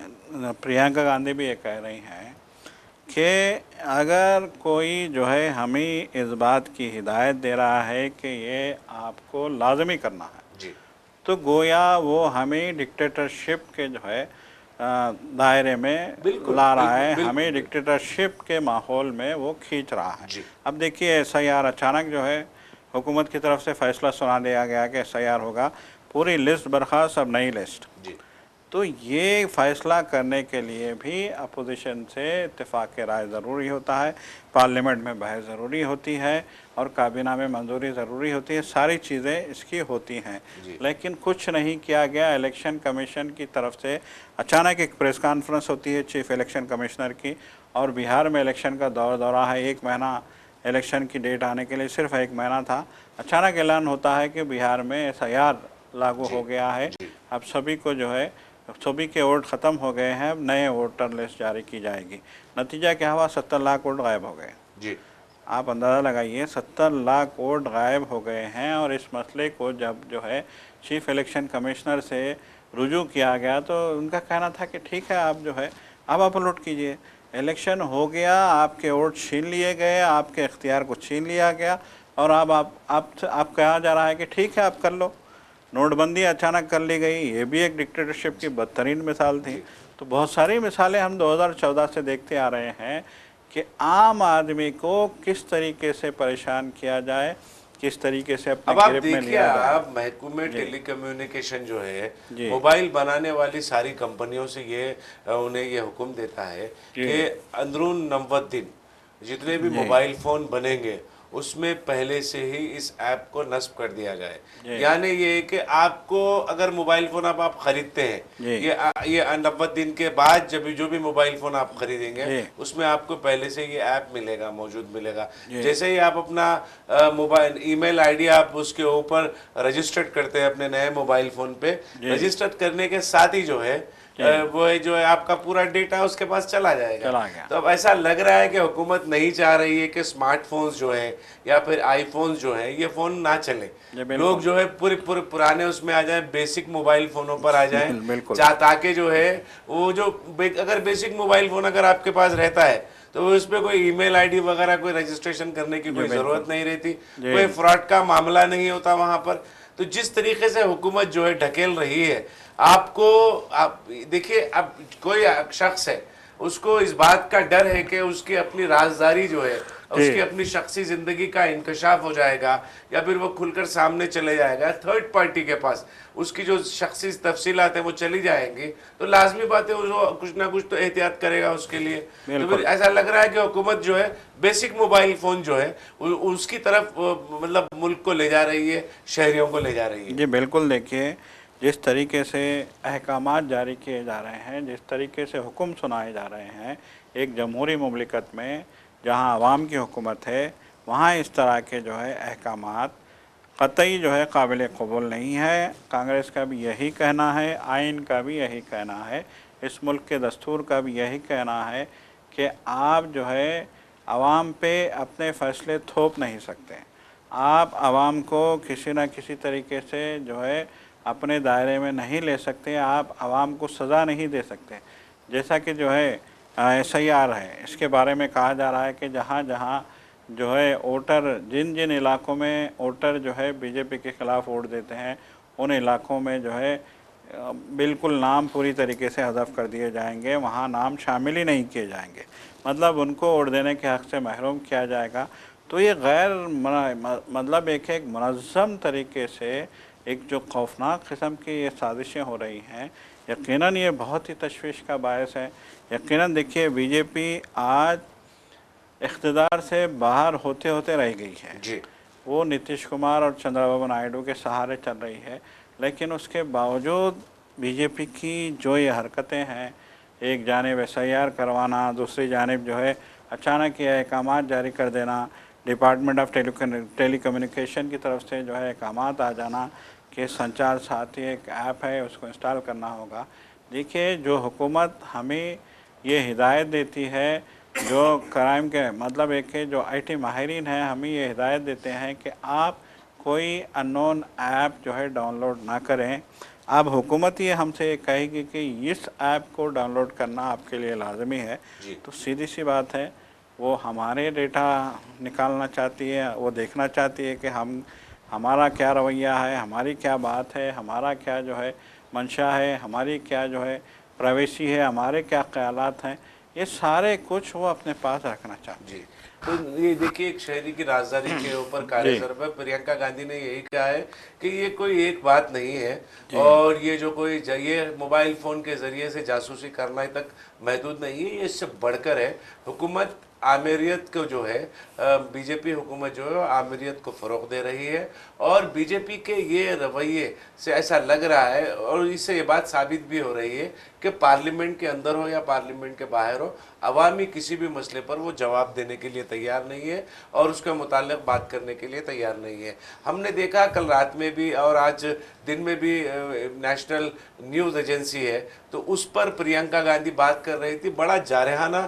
प्रियंका गांधी भी ये कह रही हैं कि अगर कोई जो है हमें इस बात की हिदायत दे रहा है कि ये आपको लाजमी करना है जी, तो गोया वो हमें डिक्टेटरशिप के जो है दायरे में बिल्कुल, ला रहा बिल्कुल, है, बिल्कुल, हमें बिल्कुल। डिक्टेटरशिप के माहौल में वो खींच रहा है। जी, अब देखिए एसआईआर अचानक जो है हुकूमत की तरफ से फैसला सुना दिया गया कि एसआईआर होगा, पूरी लिस्ट बर्खास्त, अब नई लिस्ट। जी, तो ये फैसला करने के लिए भी अपोजिशन से इत्तेफाक राय ज़रूरी होता है, पार्लियामेंट में बहस ज़रूरी होती है और काबीना में मंजूरी ज़रूरी होती है, सारी चीज़ें इसकी होती हैं। जी, लेकिन कुछ नहीं किया गया। इलेक्शन कमीशन की तरफ से अचानक एक प्रेस कॉन्फ्रेंस होती है चीफ इलेक्शन कमिश्नर की, और बिहार में इलेक्शन का दौरा है, 1 महीना इलेक्शन की डेट आने के लिए सिर्फ 1 महीना था। अचानक ऐलान होता है कि बिहार में एसआईआर लागू जी, हो गया है। जी, अब सभी को जो है, सभी के वोट ख़त्म हो गए हैं, अब नए वोटर लिस्ट जारी की जाएगी। नतीजा क्या हुआ? 70 लाख वोट गायब हो गए। जी, आप अंदाज़ा लगाइए, 70 लाख वोट गायब हो गए हैं। और इस मसले को जब जो है चीफ इलेक्शन कमिश्नर से रुजू किया गया तो उनका कहना था कि ठीक है, आप जो है अब अपलोड कीजिए। इलेक्शन हो गया, आपके वोट छीन लिए गए, आपके इख्तियार को छीन लिया गया, और अब आप कहा जा रहा है कि ठीक है आप कर लो। नोटबंदी अचानक कर ली गई, ये भी एक डिक्टेटरशिप की बदतरीन मिसाल थी। जी। तो बहुत सारी मिसालें हम 2014 से देखते आ रहे हैं कि आम आदमी को किस तरीके से परेशान किया जाए, किस तरीके से अपने अब आप गिरफ्त में देखिए, लिया जाए। आप महकमे जी टेलीकम्युनिकेशन जो है, जी मोबाइल बनाने वाली सारी कंपनियों से ये उन्हें ये हुक्म देता है जी कि अंदरून 90 दिन जितने भी जी मोबाइल फ़ोन बनेंगे उसमें पहले से ही इस ऐप को नस्ब कर दिया जाए। जी यानी ये कि आपको अगर मोबाइल फ़ोन आप खरीदते हैं, जी ये 90 दिन के बाद जब भी जो भी मोबाइल फ़ोन आप खरीदेंगे जी उसमें आपको पहले से ये ऐप मिलेगा, मौजूद मिलेगा। जी जैसे ही आप अपना मोबाइल ईमेल आईडी आप उसके ऊपर रजिस्टर्ड करते हैं अपने नए मोबाइल फ़ोन पे, जी रजिस्टर्ड करने के साथ ही जो है जी वो है जो है आपका पूरा डेटा उसके पास चला जाएगा। चला गया। तो अब ऐसा लग रहा है कि हुकूमत नहीं चाह रही है कि स्मार्टफोन्स जो है या फिर आईफोन्स जो है ये फ़ोन ना चले, जी लोग बिल्कुल जो है पूरे पूरे पुराने उसमें आ जाएं, बेसिक मोबाइल फ़ोनों पर आ जाएं, बिल्कुल ताकि जो है वो जो अगर बेसिक मोबाइल फ़ोन अगर आपके पास रहता है तो उस पर कोई ईमेल आईडी वगैरह कोई रजिस्ट्रेशन करने की जी कोई ज़रूरत बिल्कुल नहीं रहती, जी कोई फ्रॉड का मामला नहीं होता वहाँ पर। तो जिस तरीके से हुकूमत जो है ढकेल रही है आपको, आप देखिए, अब कोई शख्स है उसको इस बात का डर है कि उसकी अपनी राजदारी जो है, जी उसकी अपनी शख्सी ज़िंदगी का इंकशाफ हो जाएगा या फिर वो खुलकर सामने चले जाएगा थर्ड पार्टी के पास, उसकी जो शख्सी तफसीलात है वो चली जाएंगी, तो लाजमी बात है वो कुछ ना कुछ तो एहतियात करेगा उसके लिए। तो फिर बिल्कुल ऐसा लग रहा है कि हुकूमत जो है बेसिक मोबाइल फ़ोन जो है उसकी तरफ मतलब मुल्क को ले जा रही है, शहरियों को ले जा रही है। जी बिल्कुल। देखिए जिस तरीके से अहकामात जारी किए जा रहे हैं, जिस तरीके से हुक्म सुनाए जा रहे हैं, एक जमहूरी मुमलिकत में जहां आवाम की हुकूमत है, वहां इस तरह के जो है अहकामात क़तई जो है काबिल कबूल नहीं है। कांग्रेस का भी यही कहना है, आइन का भी यही कहना है, इस मुल्क के दस्तूर का भी यही कहना है कि आप जो है आवाम पे अपने फ़ैसले थोप नहीं सकते। आप आवाम को किसी न किसी तरीके से जो है अपने दायरे में नहीं ले सकते, आप आवाम को सज़ा नहीं दे सकते। जैसा कि जो है एसआईआर है, इसके बारे में कहा जा रहा है कि जहाँ जहाँ जो है वोटर, जिन जिन इलाकों में वोटर जो है बीजेपी के ख़िलाफ़ वोट देते हैं, उन इलाकों में जो है बिल्कुल नाम पूरी तरीके से हज़फ कर दिए जाएंगे, वहाँ नाम शामिल ही नहीं किए जाएंगे, मतलब उनको वोट देने के हक़ से महरूम किया जाएगा। तो ये गैर मतलब एक मुनज़्ज़म तरीके से एक जो खौफनाक किस्म की ये साजिशें हो रही हैं, यकीनन ये बहुत ही तशवीश का बायस है। यकीनन देखिए बीजेपी आज इक़्तिदार से बाहर होते होते रह गई है, जी, वो नीतीश कुमार और चंद्रबाबू नायडू के सहारे चल रही है, लेकिन उसके बावजूद बीजेपी की जो ये हरकतें हैं, एक जानिब एसआईआर करवाना, दूसरी जानिब जो है अचानक ये अहकामात जारी कर देना, डिपार्टमेंट ऑफ टेलीकम्युनिकेशन की तरफ से जो है अहकामात आ जाना कि संचार साथी एक ऐप है उसको इंस्टॉल करना होगा। देखिए जो हुकूमत हमें ये हिदायत देती है, जो क्राइम के मतलब एक है जो आईटी माहिरीन हैं, हमें ये हिदायत देते हैं कि आप कोई अननोन ऐप जो है डाउनलोड ना करें। अब हुकूमत ये हमसे कहेगी कि इस ऐप को डाउनलोड करना आपके लिए लाजमी है, जी, तो सीधी सी बात है वो हमारे डेटा निकालना चाहती है, वो देखना चाहती है कि हमारा क्या रवैया है, हमारी क्या बात है, हमारा क्या जो है मंशा है, हमारी क्या जो है प्राइवेसी है, हमारे क्या ख्यालात हैं, ये सारे कुछ वो अपने पास रखना चाहते हैं। जी, तो ये देखिए एक शहरी की राजधानी के ऊपर कार्यस्थल पर प्रियंका गांधी ने यही कहा है कि ये कोई एक बात नहीं है और ये जो कोई ये मोबाइल फोन के जरिए से जासूसी करना तक महदूद नहीं है, ये इससे बढ़कर है। हुकूमत आमिरियत को जो है बीजेपी हुकूमत जो है आमिरियत को फ़रोग़ दे रही है और बीजेपी के ये रवैये से ऐसा लग रहा है और इससे ये बात साबित भी हो रही है कि पार्लियामेंट के अंदर हो या पार्लियामेंट के बाहर हो, अवामी किसी भी मसले पर वो जवाब देने के लिए तैयार नहीं है और उसके मुताल्लिक़ बात करने के लिए तैयार नहीं है। हमने देखा कल रात में भी और आज दिन में भी नेशनल न्यूज़ एजेंसी है तो उस पर प्रियंका गांधी बात कर रही थी। बड़ा जारहाना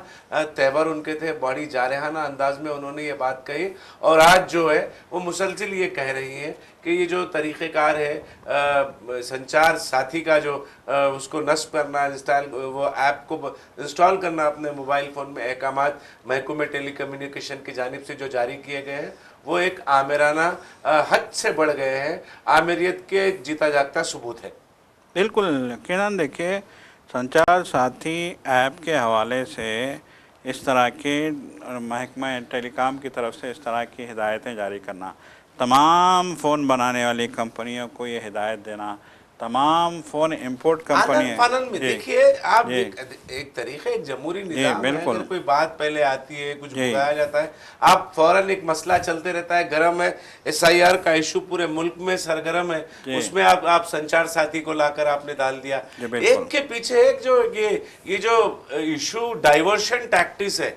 तेवर उनके थे, बड़ी जारहाना अंदाज में उन्होंने ये बात कही और आज जो है वो मुसलसिल ये कह रही हैं कि ये जो तरीक़ेकार है संचार साथी का जो उसको नस्ब करना इंस्टॉल वो ऐप को इंस्टॉल करना अपने मोबाइल फ़ोन में अहकामात महकमे टेलीकम्युनिकेशन की जानिब से जो जारी किए गए हैं वो एक आमिराना हद से बढ़ गए हैं, आमिरियत के जीता जागता सबूत है। बिल्कुल यकीनन देखिए, संचार साथी ऐप के हवाले से इस तरह के महकमा टेलीकॉम की तरफ से इस तरह की हिदायतें जारी करना, तमाम फ़ोन बनाने वाली कंपनियों को ये हिदायत देना, तमाम फ़ोन इंपोर्ट कंपनी फानन में देखिए आप एक तरीके एक जमहूरी निज़ाम है, अगर कोई बात पहले आती है कुछ बुलाया जाता है आप फौरन एक मसला चलते रहता है, गर्म है, SIR का इशू पूरे मुल्क में सरगर्म है, उसमें आप संचार साथी को लाकर आपने डाल दिया। एक के पीछे एक जो ये जो इशू डाइवर्शन टैक्टिस है,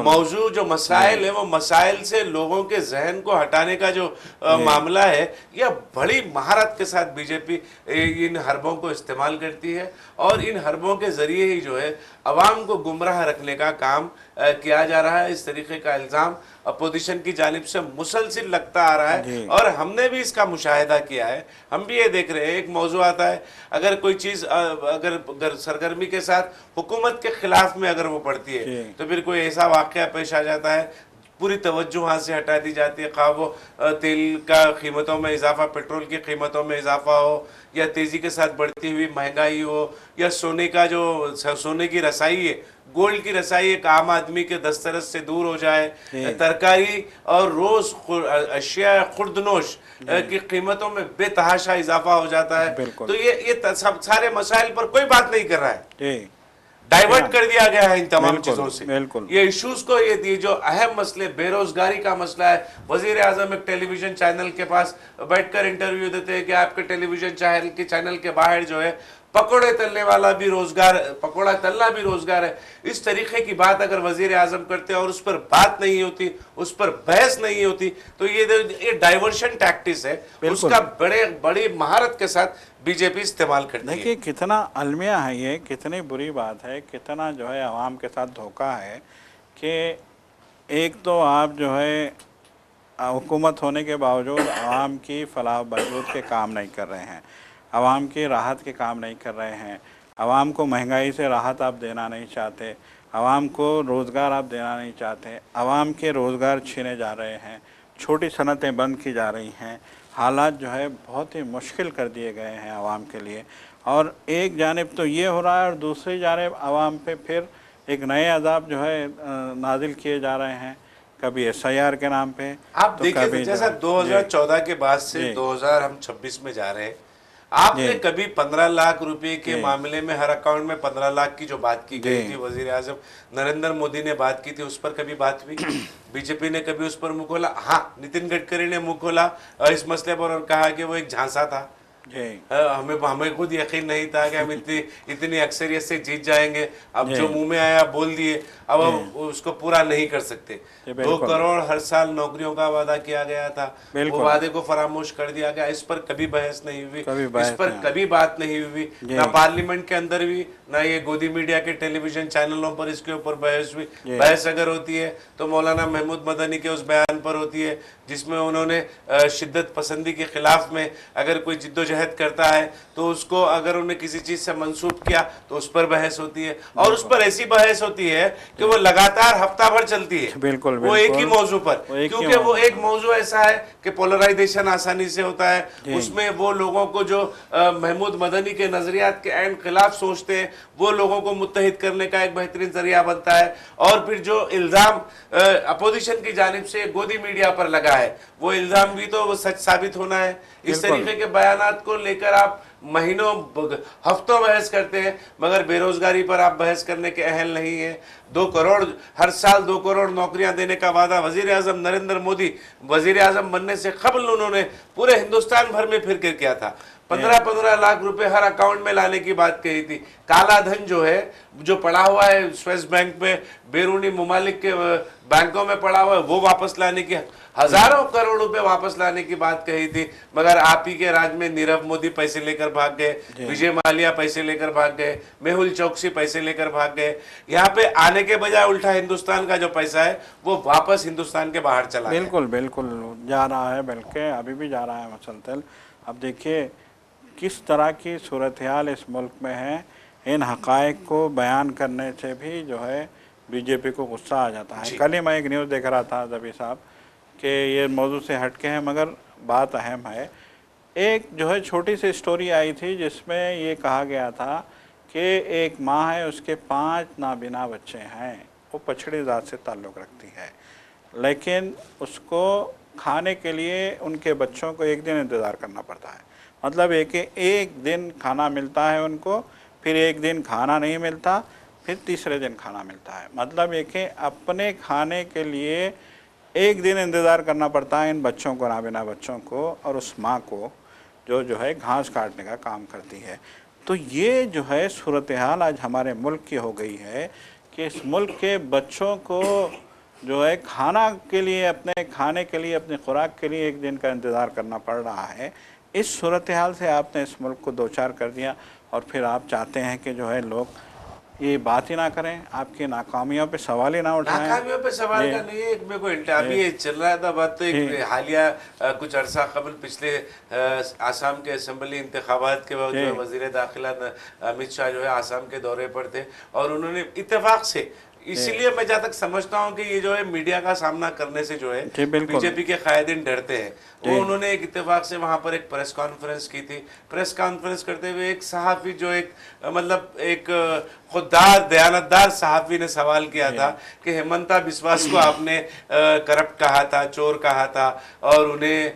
मौजूद जो मसाइल है वो मसाइल से लोगों के जहन को हटाने का जो मामला है, यह बड़ी महारत के साथ बीजेपी इन हरबों को इस्तेमाल करती है और इन हरबों के जरिए ही जो है अवाम को गुमराह रखने का काम किया जा रहा है। इस तरीके का इल्ज़ाम अपोजिशन की जानिब से मुसलसिल लगता आ रहा है और हमने भी इसका मुशाहिदा किया है। हम भी ये देख रहे हैं एक मौजू आता है, अगर कोई चीज़ अगर सरगर्मी के साथ हुकूमत के खिलाफ में अगर वो पड़ती है तो फिर कोई ऐसा वाक़या पेश आ जाता है, पूरी तवज्जो वहाँ से हटा दी जाती है, खा वो तेल का कीमतों में इजाफा, पेट्रोल की कीमतों में इजाफा हो या तेज़ी के साथ बढ़ती हुई महंगाई हो या सोने का जो सोने की रसाई है, गोल्ड की रसाई एक आम आदमी के दस्तरस से दूर हो जाए, तरकारी और रोज़ अशिया खुर्दनोश की कीमतों में बेतहाशा इजाफा हो जाता है। तो ये सब सारे मसाइल पर कोई बात नहीं कर रहा है, डाइवर्ट कर दिया गया है इन तमाम चीजों से। ये इश्यूज को ये जो अहम मसले बेरोजगारी का मसला है, वजीर आजम एक टेलीविजन चैनल के पास बैठकर इंटरव्यू देते हैं कि आपके टेलीविजन चैनल के बाहर जो है पकौड़े तलने वाला भी रोजगार, पकौड़ा तलना भी रोजगार है। इस तरीके की बात अगर वजीर आजम करते और उस पर बात नहीं होती, उस पर बहस नहीं होती, तो ये डाइवर्शन टैक्टिस है, उसका बड़ी महारत के साथ बीजेपी इस्तेमाल करती है। देखिए कितना अलमिया है ये, कितनी बुरी बात है, कितना जो है आवाम के साथ धोखा है कि एक तो आप जो है हुकूमत होने के बावजूद आवाम की फलाह बहबूद के काम नहीं कर रहे हैं, आवाम की राहत के काम नहीं कर रहे हैं, आवाम को महंगाई से राहत आप देना नहीं चाहते, आवाम को रोज़गार आप देना नहीं चाहते, आवाम के रोज़गार छीने जा रहे हैं, छोटी सनतें बंद की जा रही हैं, हालात जो है बहुत ही मुश्किल कर दिए गए हैं आवाम के लिए। और एक जानिब तो ये हो रहा है और दूसरी जानिब आवाम पे फिर एक नए अज़ाब जो है नाजिल किए जा रहे हैं, कभी SIR के नाम पे। आप देखिए जैसा 2014 के बाद से 2026 में जा रहे हैं, आपने कभी 15 लाख रुपए के मामले में हर अकाउंट में 15 लाख की जो बात की गई थी, वजीर आजम नरेंद्र मोदी ने बात की थी, उस पर कभी बात हुई? बीजेपी ने कभी उस पर मुंह खोला? हाँ, नितिन गडकरी ने मुंह खोला इस मसले पर और कहा कि वो एक झांसा था, हमें खुद यकीन नहीं था कि हम इतनी अक्सरियत से जीत जाएंगे, अब जो मुंह में आया बोल दिए, अब उसको पूरा नहीं कर सकते। 2 करोड़ हर साल नौकरियों का वादा किया गया था, वो वादे को फरामोश कर दिया गया। इस पर कभी बहस नहीं हुई, इस पर कभी बात नहीं हुई, ना पार्लियामेंट के अंदर भी, ना ये गोदी मीडिया के टेलीविजन चैनलों पर इसके ऊपर बहस हुई। बहस अगर होती है तो मौलाना महमूद मदनी के उस बयान पर होती है जिसमें उन्होंने शिद्दत पसंदी के खिलाफ में अगर कोई जिद्दोजहद जदोजहद करता है तो उसको अगर उन्हें किसी चीज से मंसूब किया तो उस पर बहस होती है, और उस पर ऐसी बहस होती है कि वो लगातार हफ्ता भर चलती है। बिल्कुल वो एक ही मौजू पर, क्योंकि वो एक मौजू मौजू ऐसा है कि पोलराइजेशन आसानी से होता है, उसमें वो लोगों को जो महमूद मदनी के नजरियात के ऐन खिलाफ सोचते हैं वो लोगों को मुत्तहिद करने का एक बेहतरीन जरिया बनता है। और फिर जो इल्जाम अपोजिशन की जानिब से गोदी मीडिया पर लगा है वो इल्जाम भी तो वो सच साबित होना है। इस तरीके के बयानात को लेकर आप महीनों हफ्तों बहस करते हैं, मगर बेरोजगारी पर आप बहस करने के अहल नहीं है। 2 करोड़ हर साल 2 करोड़ नौकरियां देने का वादा वजीर आजम नरेंद्र मोदी वजीर आजम बनने से कबल उन्होंने पूरे हिंदुस्तान भर में फिर किया था। 15-15 लाख रुपए हर अकाउंट में लाने की बात कही थी। काला धन जो है, जो पड़ा हुआ है स्विस बैंक में, बैरूनी ममालिक के बैंकों में पड़ा हुआ है, वो वापस लाने की, हजारों करोड़ रुपए वापस लाने की बात कही थी। मगर आप ही के राज में नीरव मोदी पैसे लेकर भाग गए, विजय माल्या पैसे लेकर भाग गए, मेहुल चौकसी पैसे लेकर भाग गए। यहाँ पे आने के बजाय उल्टा हिंदुस्तान का जो पैसा है वो वापस हिंदुस्तान के बाहर चला गया। बिल्कुल बिल्कुल जा रहा है, बल्कि अभी भी जा रहा है मसलसल। अब देखिए किस तरह की सूरत हाल इस मुल्क में है। इन हक़ाइक़ को बयान करने से भी जो है बीजेपी को गुस्सा आ जाता है। कल ही मैं एक न्यूज़ देख रहा था जबी साहब कि ये मौजू से हट के हैं, मगर बात अहम है। एक जो है छोटी सी स्टोरी आई थी जिसमें ये कहा गया था कि एक माँ है, उसके 5 नाबिना बच्चे हैं, वो पछड़ी ज़ात से ताल्लुक़ रखती है, लेकिन उसको खाने के लिए उनके बच्चों को एक दिन इंतज़ार करना पड़ता है। मतलब एक दिन खाना मिलता है उनको, फिर एक दिन खाना नहीं मिलता, फिर तीसरे दिन खाना मिलता है। मतलब अपने खाने के लिए एक दिन इंतज़ार करना पड़ता है इन बच्चों को, नाबिना बच्चों को, और उस माँ को जो है घास काटने का काम करती है। तो ये जो है सूरत हाल आज हमारे मुल्क की हो गई है कि इस मुल्क के बच्चों को जो है खाना के लिए, अपने खाने के लिए, अपनी खुराक के लिए एक दिन का इंतज़ार करना पड़ रहा है। इस सूरत हाल से आपने इस मुल्क को दो चार कर दिया, और फिर आप चाहते हैं कि जो है लोग ये बात ही ना करें, आपकी नाकामियों पे सवाल ही ना उठाएं। नाकामियों पे सवाल का नहीं है। एक मेरे को अभी ये चल रहा था बात, तो एक हालिया कुछ अरसा कबल पिछले आसाम के असम्बली इंतखाबात के वक्त जो वजीर दाखिला अमित शाह जो है आसाम के दौरे पर थे, और उन्होंने इत्तेफाक से, इसीलिए मैं जहाँ तक समझता हूँ कि ये जो है मीडिया का सामना करने से जो है बीजेपी के कायदीन डरते हैं, वो उन्होंने एक इत्तेफाक से वहां पर एक प्रेस कॉन्फ्रेंस की थी। प्रेस कॉन्फ्रेंस करते हुए एक सहाफ़ी, जो एक मतलब एक खुददार दयानतदार सहाफ़ी ने सवाल किया था कि हेमंता बिस्वास को आपने करप्ट कहा था, चोर कहा था, और उन्हें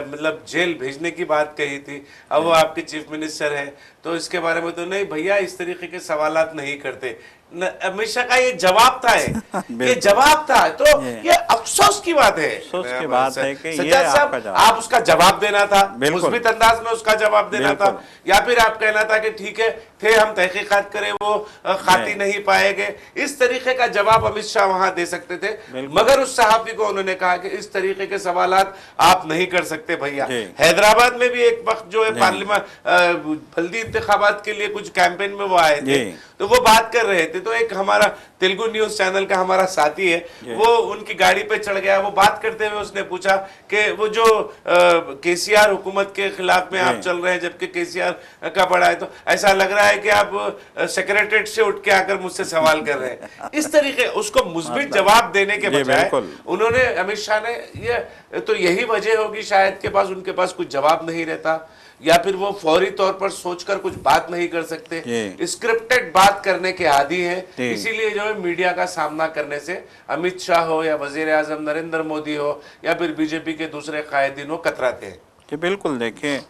मतलब जेल भेजने की बात कही थी। अब वो आपके चीफ मिनिस्टर हैं, तो इसके बारे में तो नहीं भैया, इस तरीके के सवालात नहीं करते। अमित शाह का ये जवाब था, ये जवाब था। तो ये अफसोस की बात है, अफसोस की बात है कि ये आप उसका जवाब देना था, मुस्बित अंदाज में उसका जवाब देना था, या फिर आप कहना था कि ठीक है थे हम तहकीकात करें, वो खाती नहीं पाएंगे। इस तरीके का जवाब अमित शाह वहां दे सकते थे, मगर उस सहाफी को उन्होंने कहा कि इस तरीके के सवालात आप नहीं कर सकते भैया। हैदराबाद में भी एक वक्त जो है पार्लियामेंट जल्दी इंतखाबात के लिए कुछ कैंपेन में वो आए थे, तो वो बात कर रहे थे। तो एक हमारा तेलुगु न्यूज चैनल का हमारा साथी है, वो उनकी गाड़ी पे चढ़ गया। वो बात करते हुए उसने पूछा कि वो जो केसीआर हुकूमत के खिलाफ में आप चल रहे हैं, जबकि केसीआर का बड़ा है, तो ऐसा लग रहा है कि आप सेक्रेटरीट से उठ के आकर मुझसे सवाल कर रहे हैं। इस तरीके उसको मुस्बित जवाब देने के बजाय उन्होंने, अमित शाह ने, ये तो यही वजह होगी शायद के पास, उनके पास कुछ जवाब नहीं रहता, या फिर वो फौरी तौर पर सोचकर कुछ बात नहीं कर सकते, स्क्रिप्टेड बात करने के आदी हैं। इसीलिए जो है मीडिया का सामना करने से अमित शाह हो या वजीर आजम नरेंद्र मोदी हो या फिर बीजेपी के दूसरे कायदीन हो कतराते हैं। जी बिल्कुल, देखिए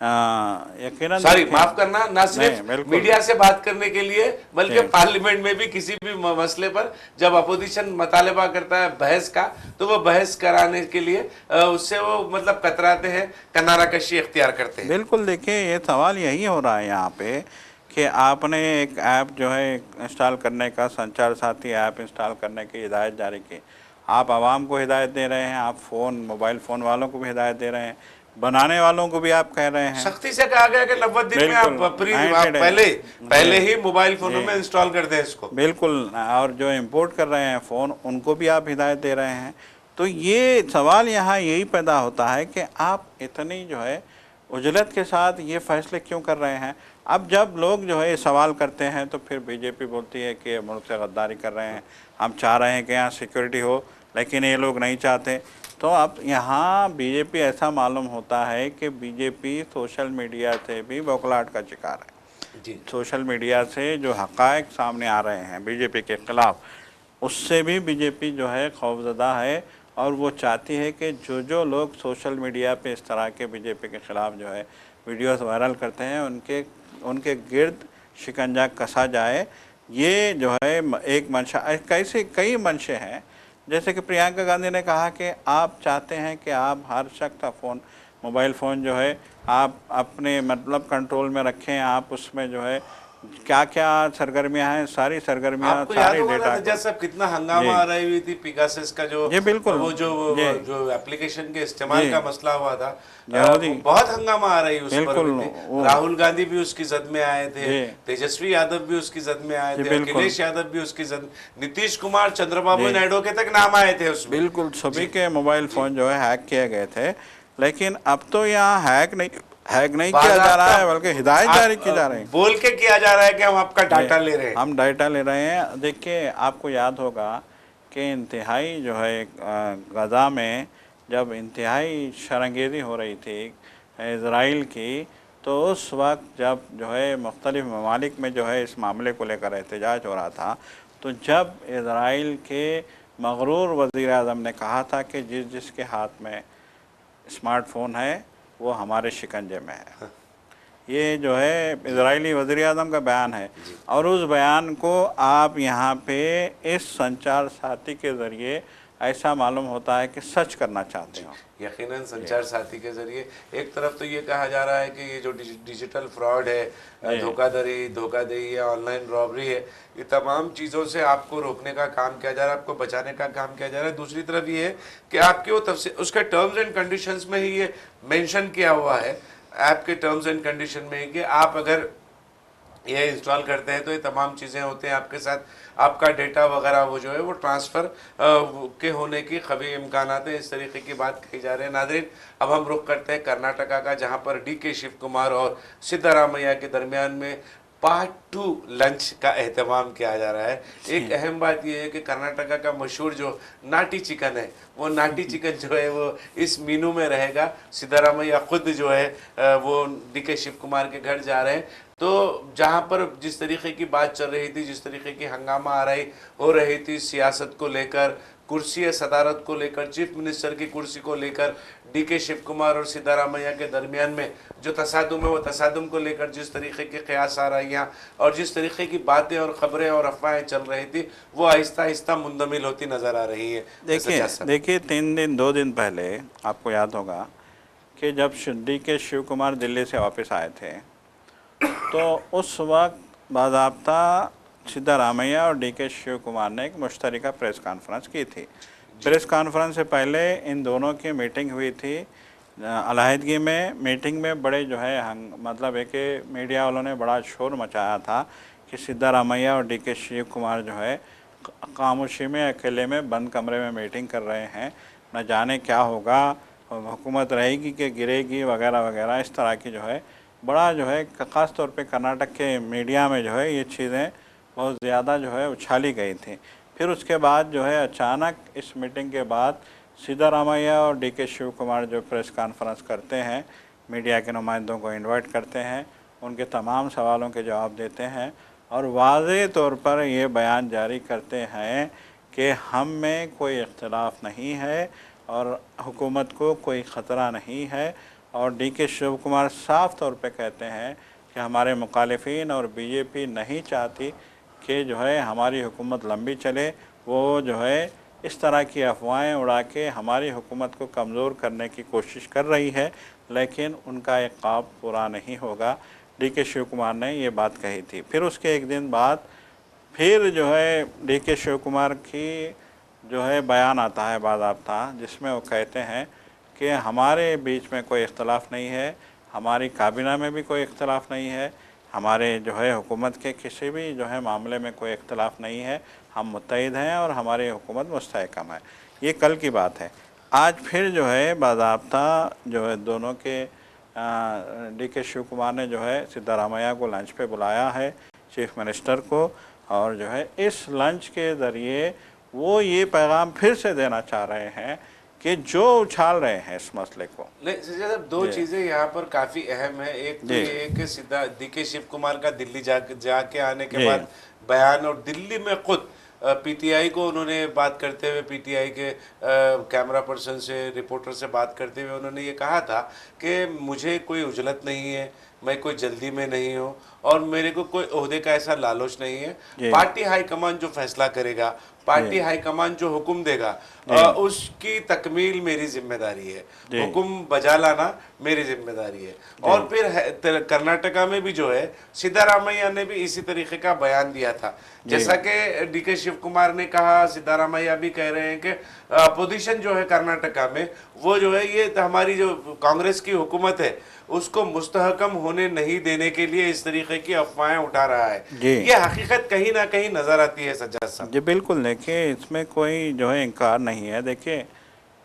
यकीनन, सॉरी माफ करना, ना सिर्फ मीडिया से बात करने के लिए बल्कि पार्लियामेंट में भी किसी भी मसले पर जब अपोजिशन मुतालबा करता है बहस का, तो वो बहस कराने के लिए उससे वो मतलब कतराते हैं, किनारा कशी इख्तियार करते हैं। बिल्कुल, देखिए ये सवाल यही हो रहा है यहाँ पे कि आपने एक ऐप जो है इंस्टॉल करने का, संचार साथी ऐप इंस्टॉल करने की हिदायत जारी की। आप आवाम को हिदायत दे रहे हैं, आप मोबाइल फ़ोन वालों को भी हिदायत दे रहे हैं, बनाने वालों को भी आप कह रहे हैं। सख्ती से कहा गया कि 90 दिन में आप पहले ही मोबाइल फोनों में इंस्टॉल कर दें इसको। बिल्कुल, और जो इंपोर्ट कर रहे हैं फ़ोन, उनको भी आप हिदायत दे रहे हैं। तो ये सवाल यहाँ यही पैदा होता है कि आप इतनी जो है उजलत के साथ ये फैसले क्यों कर रहे हैं? अब जब लोग जो है ये सवाल करते हैं तो फिर बीजेपी बोलती है कि मुल्क से गद्दारी कर रहे हैं, हम चाह रहे हैं कि यहाँ सिक्योरिटी हो, लेकिन ये लोग नहीं चाहते। तो अब यहाँ बीजेपी ऐसा मालूम होता है कि बीजेपी सोशल मीडिया से भी बौखलाहट का शिकार है। जी सोशल मीडिया से जो हक़ाइक़ सामने आ रहे हैं बीजेपी के ख़िलाफ़, उससे भी बीजेपी जो है खौफज़दा है और वो चाहती है कि जो लोग सोशल मीडिया पे इस तरह के बीजेपी के ख़िलाफ़ जो है वीडियोस वायरल करते हैं उनके गिर्द शिकंजा कसा जाए। ये जो है एक मंशा, कैसे कई मंशे हैं। जैसे कि प्रियंका गांधी ने कहा कि आप चाहते हैं कि आप हर शख्स का फ़ोन, मोबाइल फ़ोन जो है आप अपने मतलब कंट्रोल में रखें, आप उसमें जो है क्या क्या सरगर्मियां हैं, सारी सरगर्मियां, आपको याद सारी होगा ना डेटा सज्जाद साहब, कितना हंगामा जी आ रही हुई थी पिगासस का, जो जी बिल्कुल वो जो जी जो एप्लीकेशन के इस्तेमाल जी का मसला हुआ था, यहूदी वो बहुत हंगामा आ रही उस पर बिल्कुल भी थी। वो राहुल गांधी भी उसकी जद में आए थे, जी तेजस्वी यादव भी उसकी जद में आए जी थे, बिल्कुल अखिलेश यादव भी उसकी जद, नीतीश कुमार, चंद्रबाबू जी नायडू के तक नाम आए थे उसमें। बिल्कुल सभी जी के मोबाइल जी। फ़ोन जो है हैक किए गए थे। लेकिन अब तो यहाँ हैक नहीं किया जा बाकायदा रहा है, बल्कि हिदायत आप जारी की जा रही है। बोल के किया जा रहा है कि हम आपका जी डाटा ले रहे हैं। हम डाटा ले रहे हैं। देखिए आपको याद होगा कि इंतहाई जो है गज़ा में जब इंतहाई शरंगेज़ी हो रही थी इज़राइल की, तो उस वक्त जब जो है मुख्तलिफ़ ममालिक में जो है इस मामले को लेकर एहतजाज हो रहा था, तो जब इज़राइल के मग़रूर वज़ीर-ए-आज़म ने कहा था कि जिसके हाथ में स्मार्टफ़ोन है वो हमारे शिकंजे में है। ये जो है इज़राइली वज़ीर-ए-आज़म का बयान है जी और उस बयान को आप यहाँ पे इस संचार साथी के ज़रिए ऐसा मालूम होता है कि सच करना चाहते हो। यकीनन संचार साथी के जरिए एक तरफ तो ये कहा जा रहा है कि ये जो डिजिटल फ्रॉड है, जी धोखाधड़ी या ऑनलाइन रॉबरी है, ये तमाम चीज़ों से आपको रोकने का काम किया जा रहा है, आपको बचाने का काम किया जा रहा है। दूसरी तरफ ये है कि आपके वो तफसील उसके टर्म्स एंड कंडीशंस में ही ये मेंशन किया हुआ है, ऐप के टर्म्स एंड कंडीशन में ही, कि आप अगर ये इंस्टॉल करते हैं तो ये तमाम चीज़ें होते हैं आपके साथ, आपका डेटा वगैरह वो जो है वो ट्रांसफ़र के होने की कभी इम्कानात हैं। इस तरीके की बात कही जा रही है। नाज़रीन, अब हम रुख करते हैं कर्नाटका का, जहां पर DK शिव कुमार और सिद्धारामैया के दरमियान में पार्ट 2 लंच का एहतमाम किया जा रहा है। एक अहम बात यह है कि कर्नाटका का मशहूर जो नाटी चिकन है, वो नाटी चिकन जो है वो इस मीनू में रहेगा। सिद्धारामैया खुद जो है वो DK शिव कुमार के घर जा रहे हैं। तो जहाँ पर जिस तरीके की बात चल रही थी, जिस तरीके की हंगामा हो रही थी सियासत को लेकर, कुर्सी सदारत को लेकर, चीफ मिनिस्टर की कुर्सी को लेकर, DK शिव कुमार और सिद्धारामैया के दरमियान में जो तसादुम है, वो तसादुम को लेकर जिस तरीके के क़यास आ रही हैं और जिस तरीके की बातें और ख़बरें और अफवाहें चल रही थी, वो आहिस्ता आहिस्ता मुंदमिल होती नज़र आ रही है। देखिए 2 दिन पहले आपको याद होगा कि जब DK शिव कुमार दिल्ली से वापस आए थे, तो उस वक्त बाज़ाब्ता सिद्धारामैया और DK शिव कुमार ने एक मुश्तरका प्रेस कॉन्फ्रेंस की थी। प्रेस कॉन्फ्रेंस से पहले इन दोनों की मीटिंग हुई थी अलहदगी में। मीटिंग में बड़े जो है मतलब है कि मीडिया वालों ने बड़ा शोर मचाया था कि सिद्धारामैया और DK शिव कुमार जो है खामोशी में अकेले में बंद कमरे में मीटिंग कर रहे हैं, न जाने क्या होगा, हुकूमत रहेगी कि गिरेगी वगैरह वगैरह, इस तरह की जो है बड़ा जो है ख़ास तौर पे कर्नाटक के मीडिया में जो है ये चीज़ें बहुत ज़्यादा जो है उछाली गई थी। फिर उसके बाद जो है अचानक इस मीटिंग के बाद सिद्धारामैया और DK शिव कुमार जो प्रेस कॉन्फ्रेंस करते हैं, मीडिया के नुमाइंदों को इनवाइट करते हैं, उनके तमाम सवालों के जवाब देते हैं और वाज़ेह तौर पर ये बयान जारी करते हैं कि हम में कोई इख्तिलाफ़ नहीं है और हुकूमत को कोई ख़तरा नहीं है। और DK शिव कुमार साफ़ तौर पे कहते हैं कि हमारे मुखालिफिन और बीजेपी नहीं चाहती कि जो है हमारी हुकूमत लंबी चले। वो जो है इस तरह की अफवाहें उड़ा के हमारी हुकूमत को कमज़ोर करने की कोशिश कर रही है, लेकिन उनका एक ख्वाब पूरा नहीं होगा। DK शिव कुमार ने ये बात कही थी। फिर उसके एक दिन बाद फिर जो है DK शिव कुमार की जो है बयान आता है बाज़ाब्ता, जिसमें वो कहते हैं कि हमारे बीच में कोई इख्तलाफ नहीं है, हमारी काबीना में भी कोई इख्तलाफ नहीं है, हमारे जो है हुकूमत के किसी भी जो है मामले में कोई इख्तलाफ नहीं है, हम मुत्तहिद हैं और हमारी हुकूमत मुस्तहकम है। ये कल की बात है। आज फिर जो है बाज़ाब्ता जो है दोनों के डी के शिव कुमार ने जो है सिद्धारामैया को लंच पे बुलाया है, चीफ मिनिस्टर को, और जो है इस लंच के ज़रिए वो ये पैगाम फिर से देना चाह रहे हैं कि जो उछाल रहे हैं इस मसले को। नहीं सर साहब, दो चीजें यहाँ पर काफी अहम है। एक तो जी। ये है कि सीधा डीके शिव कुमार का दिल्ली जाके आने के जी। बाद बयान, और दिल्ली में खुद पीटीआई को उन्होंने बात करते हुए, पीटीआई के कैमरा पर्सन से, रिपोर्टर से बात करते हुए उन्होंने ये कहा था कि मुझे कोई उजलत नहीं है, मैं कोई जल्दी में नहीं हूँ और मेरे को कोई ओहदे का ऐसा लालच नहीं है। पार्टी हाईकमान जो फैसला करेगा, पार्टी हाईकमान जो हुक्म देगा, उसकी तकमील मेरी जिम्मेदारी है, हुक्म बजा लाना मेरी जिम्मेदारी है। और फिर कर्नाटका में भी जो है सिद्धारामैया ने भी इसी तरीके का बयान दिया था। जैसा कि डीके शिव कुमार ने कहा, सिद्धारामैया भी कह रहे हैं कि अपोजिशन जो है कर्नाटका में, वो जो है ये हमारी जो कांग्रेस की हुकूमत है उसको मुस्तहकम होने नहीं देने के लिए इस तरीके की अफवाहें उठा रहा है। ये हकीकत कहीं ना कहीं नजर आती है सज्जाद साहब जी। बिल्कुल, देखिए इसमें कोई जो है इनकार नहीं है। देखिए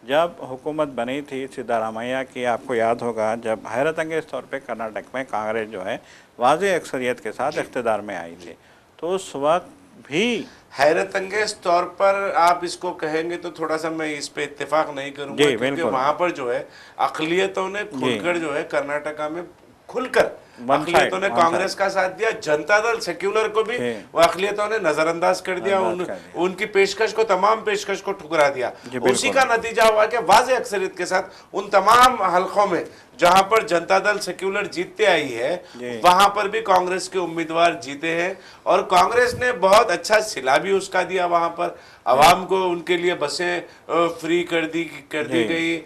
जब हुकूमत बनी थी सिद्धारामैया की, आपको याद होगा जब हैरत अंगेज़ तौर पे कर्नाटक में कांग्रेस जो है वाज़ेह अक्सरियत के साथ इक़्तिदार में आई थी, तो उस वक्त भी हैरत अंगेज तौर पर आप इसको कहेंगे तो थोड़ा सा मैं इस पे इत्तेफाक नहीं करूंगा, क्योंकि वहां पर जो है अक़लियतों ने खुलकर जो है कर्नाटका में खुलकर अक़लियतों ने कांग्रेस का साथ दिया। जनता दल सेक्युलर को भी वो अक़लियतों ने नजरअंदाज कर दिया, उनकी पेशकश को, तमाम पेशकश को ठुकरा दिया। उसी का नतीजा हुआ कि वाज़ेह अक्सरियत के साथ उन तमाम हलकों में जहां पर जनता दल सेक्युलर जीतते आई है, वहां पर भी कांग्रेस के उम्मीदवार जीते हैं और कांग्रेस ने बहुत अच्छा सिला भी उसका दिया। वहां पर आवाम को उनके लिए बसें फ्री कर दी गई,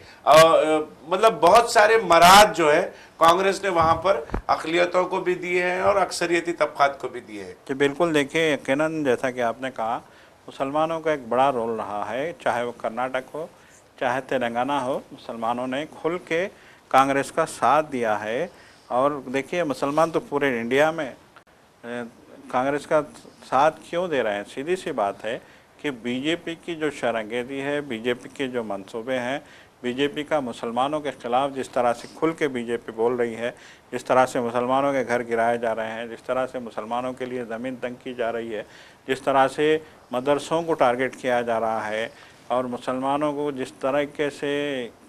मतलब बहुत सारे मराद जो है कांग्रेस ने वहां पर अक़लियतों को भी दिए हैं और अक्सरियती तबक़ात को भी दिए हैं। जी बिल्कुल, देखिए यकीनन जैसा कि आपने कहा, मुसलमानों का एक बड़ा रोल रहा है, चाहे वो कर्नाटक हो चाहे तेलंगाना हो, मुसलमानों ने खुल के कांग्रेस का साथ दिया है। और देखिए मुसलमान तो पूरे इंडिया में कांग्रेस का साथ क्यों दे रहे हैं, सीधी सी बात है कि बीजेपी की जो शरंगेदी है, बीजेपी के जो मंसूबे हैं, बीजेपी का मुसलमानों के ख़िलाफ़ जिस तरह से खुल के बीजेपी बोल रही है, जिस तरह से मुसलमानों के घर गिराए जा रहे हैं, जिस तरह से मुसलमानों के लिए ज़मीन तंग की जा रही है, जिस तरह से मदरसों को टारगेट किया जा रहा है, और मुसलमानों को जिस तरीके से,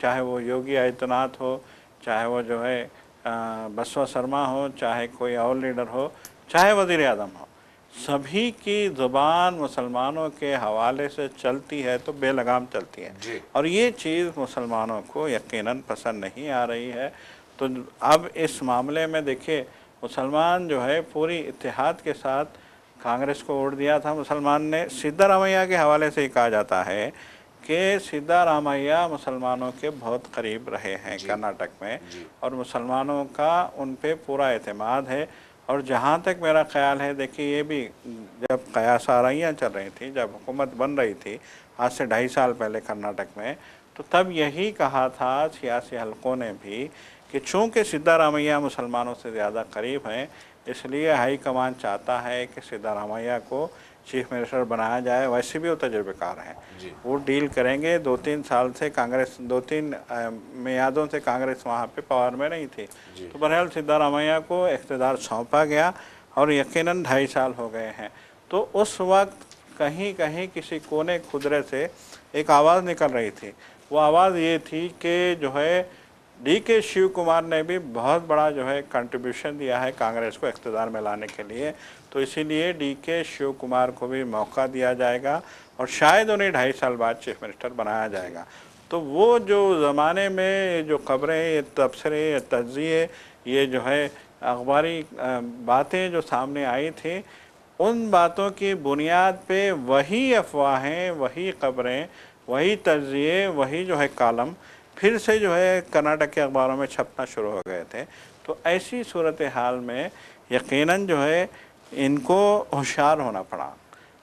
चाहे वो योगी आदित्यनाथ हो, चाहे वो जो है बसवा शर्मा हो, चाहे कोई और लीडर हो, चाहे वज़ीर आज़म हो, सभी की ज़ुबान मुसलमानों के हवाले से चलती है तो बेलगाम चलती है, और ये चीज़ मुसलमानों को यकीनन पसंद नहीं आ रही है। तो अब इस मामले में देखिए मुसलमान जो है पूरी इत्तेहाद के साथ कांग्रेस को वोट दिया था। मुसलमान ने, सिद्धारामैया के हवाले से कहा जाता है कि सिद्धारामैया मुसलमानों के बहुत करीब रहे हैं कर्नाटक में, और मुसलमानों का उन पे पूरा एतमाद है। और जहाँ तक मेरा ख्याल है, देखिए ये भी जब कयास आराइयाँ चल रही थी, जब हुकूमत बन रही थी आज से 2.5 साल पहले कर्नाटक में, तो तब यही कहा था सियासी हलकों ने भी कि चूँकि सिद्धारामैया मुसलमानों से ज़्यादा करीब हैं, इसलिए हाई कमान चाहता है कि सिद्धारामैया को चीफ मिनिस्टर बनाया जाए। वैसे भी वो तजुर्बेकार हैं, वो डील करेंगे। 2-3 साल से कांग्रेस, 2-3 मियादों से कांग्रेस वहाँ पे पावर में नहीं थी, तो बहरहाल सिद्धारामैया को इक़्तिदार सौंपा गया और यकीनन 2.5 साल हो गए हैं। तो उस वक्त कहीं कहीं किसी कोने खुदरे से एक आवाज़ निकल रही थी, वो आवाज़ ये थी कि जो है डीके शिव कुमार ने भी बहुत बड़ा जो है कंट्रीब्यूशन दिया है कांग्रेस को इक़्तिदार में लाने के लिए, तो इसीलिए डीके शिव कुमार को भी मौका दिया जाएगा और शायद उन्हें 2.5 साल बाद चीफ मिनिस्टर बनाया जाएगा। तो वो जो ज़माने में जो खबरें, ये तबसरे, ये तज्ज़िये, ये जो है अखबारी बातें जो सामने आई थी, उन बातों की बुनियाद पे वही अफवाहें, वही खबरें, वही तज्ज़िये, वही जो है कालम फिर से जो है कर्नाटक के अखबारों में छपना शुरू हो गए थे। तो ऐसी सूरत हाल में यकीनन जो है इनको होशियार होना पड़ा,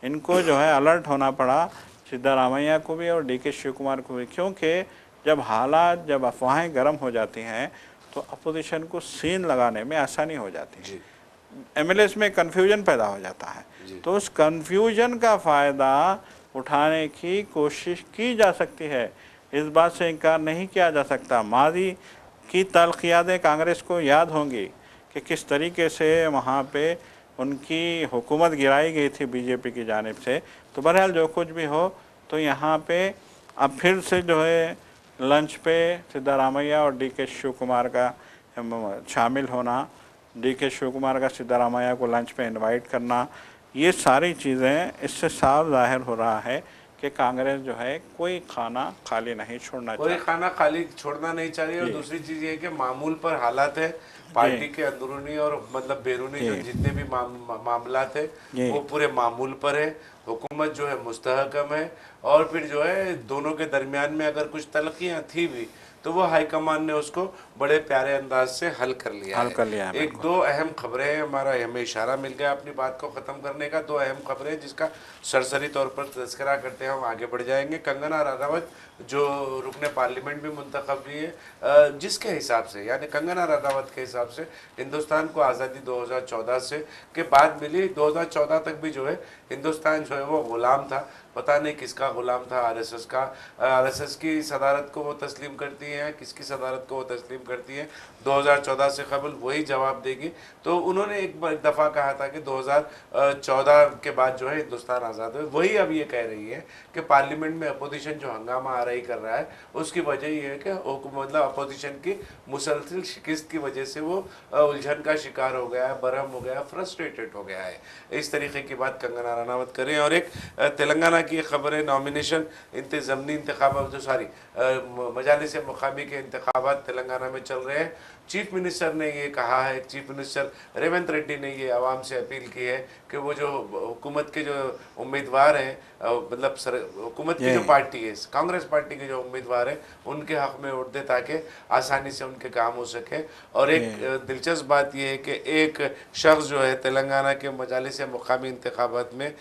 इनको जो है अलर्ट होना पड़ा, सिद्धारामैया को भी और डीके शिव कुमार को भी, क्योंकि जब हालात, जब अफवाहें गर्म हो जाती हैं तो अपोजिशन को सीन लगाने में आसानी हो जाती है, एमएलएस में कन्फ्यूजन पैदा हो जाता है। तो उस कन्फ्यूजन का फ़ायदा उठाने की कोशिश की जा सकती है, इस बात से इनकार नहीं किया जा सकता। माजी की तलखियातें कांग्रेस को याद होंगी कि किस तरीके से वहाँ पे उनकी हुकूमत गिराई गई थी बीजेपी की जानिब से। तो बहरहाल जो कुछ भी हो, तो यहाँ पे अब फिर से जो है लंच पे सिद्धारामैया और डी के शिव कुमार का शामिल होना, डी के शिव कुमार का सिद्धारामैया को लंच पे इनवाइट करना, ये सारी चीज़ें इससे साफ जाहिर हो रहा है कि कांग्रेस जो है कोई खाना खाली नहीं छोड़ना कोई चाहती। खाना खाली छोड़ना नहीं चाहिए। और दूसरी चीज ये है कि मामूल पर हालात है, पार्टी के अंदरूनी और मतलब बैरूनी जो जितने भी मामलात है जी। वो पूरे मामूल पर है। हुकूमत जो है मुस्तहकम है, और फिर जो है दोनों के दरमियान में अगर कुछ तलखियां थी भी तो वो हाईकमान ने उसको बड़े प्यारे अंदाज से हल कर लिया है। एक दो अहम खबरें हैं, हमारा हमें इशारा मिल गया अपनी बात को ख़त्म करने का। दो अहम खबरें जिसका सरसरी तौर पर तज़किरा करते हैं हम आगे बढ़ जाएंगे। कंगना रनावत जो रुकने पार्लियामेंट भी मुंतखब हुई है, जिसके हिसाब से यानी कंगना रनावत के हिसाब से हिंदुस्तान को आज़ादी 2014 से के बाद मिली। 2014 तक भी जो है हिंदुस्तान जो है वो ग़ुलाम था, पता नहीं किसका ग़ुलाम था, आरएसएस का। आरएसएस की सदारत को वो तस्लीम करती हैं, किसकी सदारत को वो तस्लीम करती हैं, 2014 से कबल वही जवाब देगी। तो उन्होंने एक दफ़ा कहा था कि 2014 के बाद जो है हिंदुस्तान आज़ाद हुए। वही अब ये कह रही है कि पार्लियामेंट में अपोजिशन जो हंगामा आराई कर रहा है उसकी वजह ये है कि मतलब अपोजिशन की मुसलसल शिकस्त की वजह से वो उलझन का शिकार हो गया है, बरहम हो गया है, फ्रस्ट्रेटेड हो गया है। इस तरीके की बात कंगना रनावत करें। और एक तेलंगाना की खबर है, नॉमिनेशन ज़मनी इंतखाबात जो सारी मजालिस मुकामी के इंतखाबात तेलंगाना में चल रहे हैं। चीफ मिनिस्टर ने ये कहा है, चीफ मिनिस्टर रेवंत रेड्डी ने ये आवाम से अपील की है कि वो जो हुकूमत के जो उम्मीदवार हैं, मतलब हुकूमत की जो पार्टी है, कांग्रेस पार्टी के जो उम्मीदवार हैं, उनके हक़ में वोट दे ताकि आसानी से उनके काम हो सके। और एक दिलचस्प बात यह है कि एक शख्स जो है तेलंगाना के मजालिस मुकामी इंतखाबात में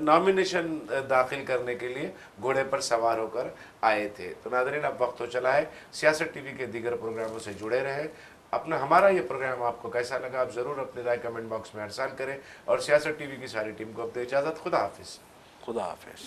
नॉमिनेशन दाखिल करने के लिए घोड़े पर सवार होकर आए थे। तो नाज़रीन, अब वक्त हो चला है सियासत टीवी के दीगर प्रोग्रामों से जुड़े रहें। अपना हमारा ये प्रोग्राम आपको कैसा लगा आप ज़रूर अपनी राय कमेंट बॉक्स में अरसाल करें। और सियासत टीवी की सारी टीम को अब दे इजाज़त। खुदा हाफिज़। खुदा हाफिज़।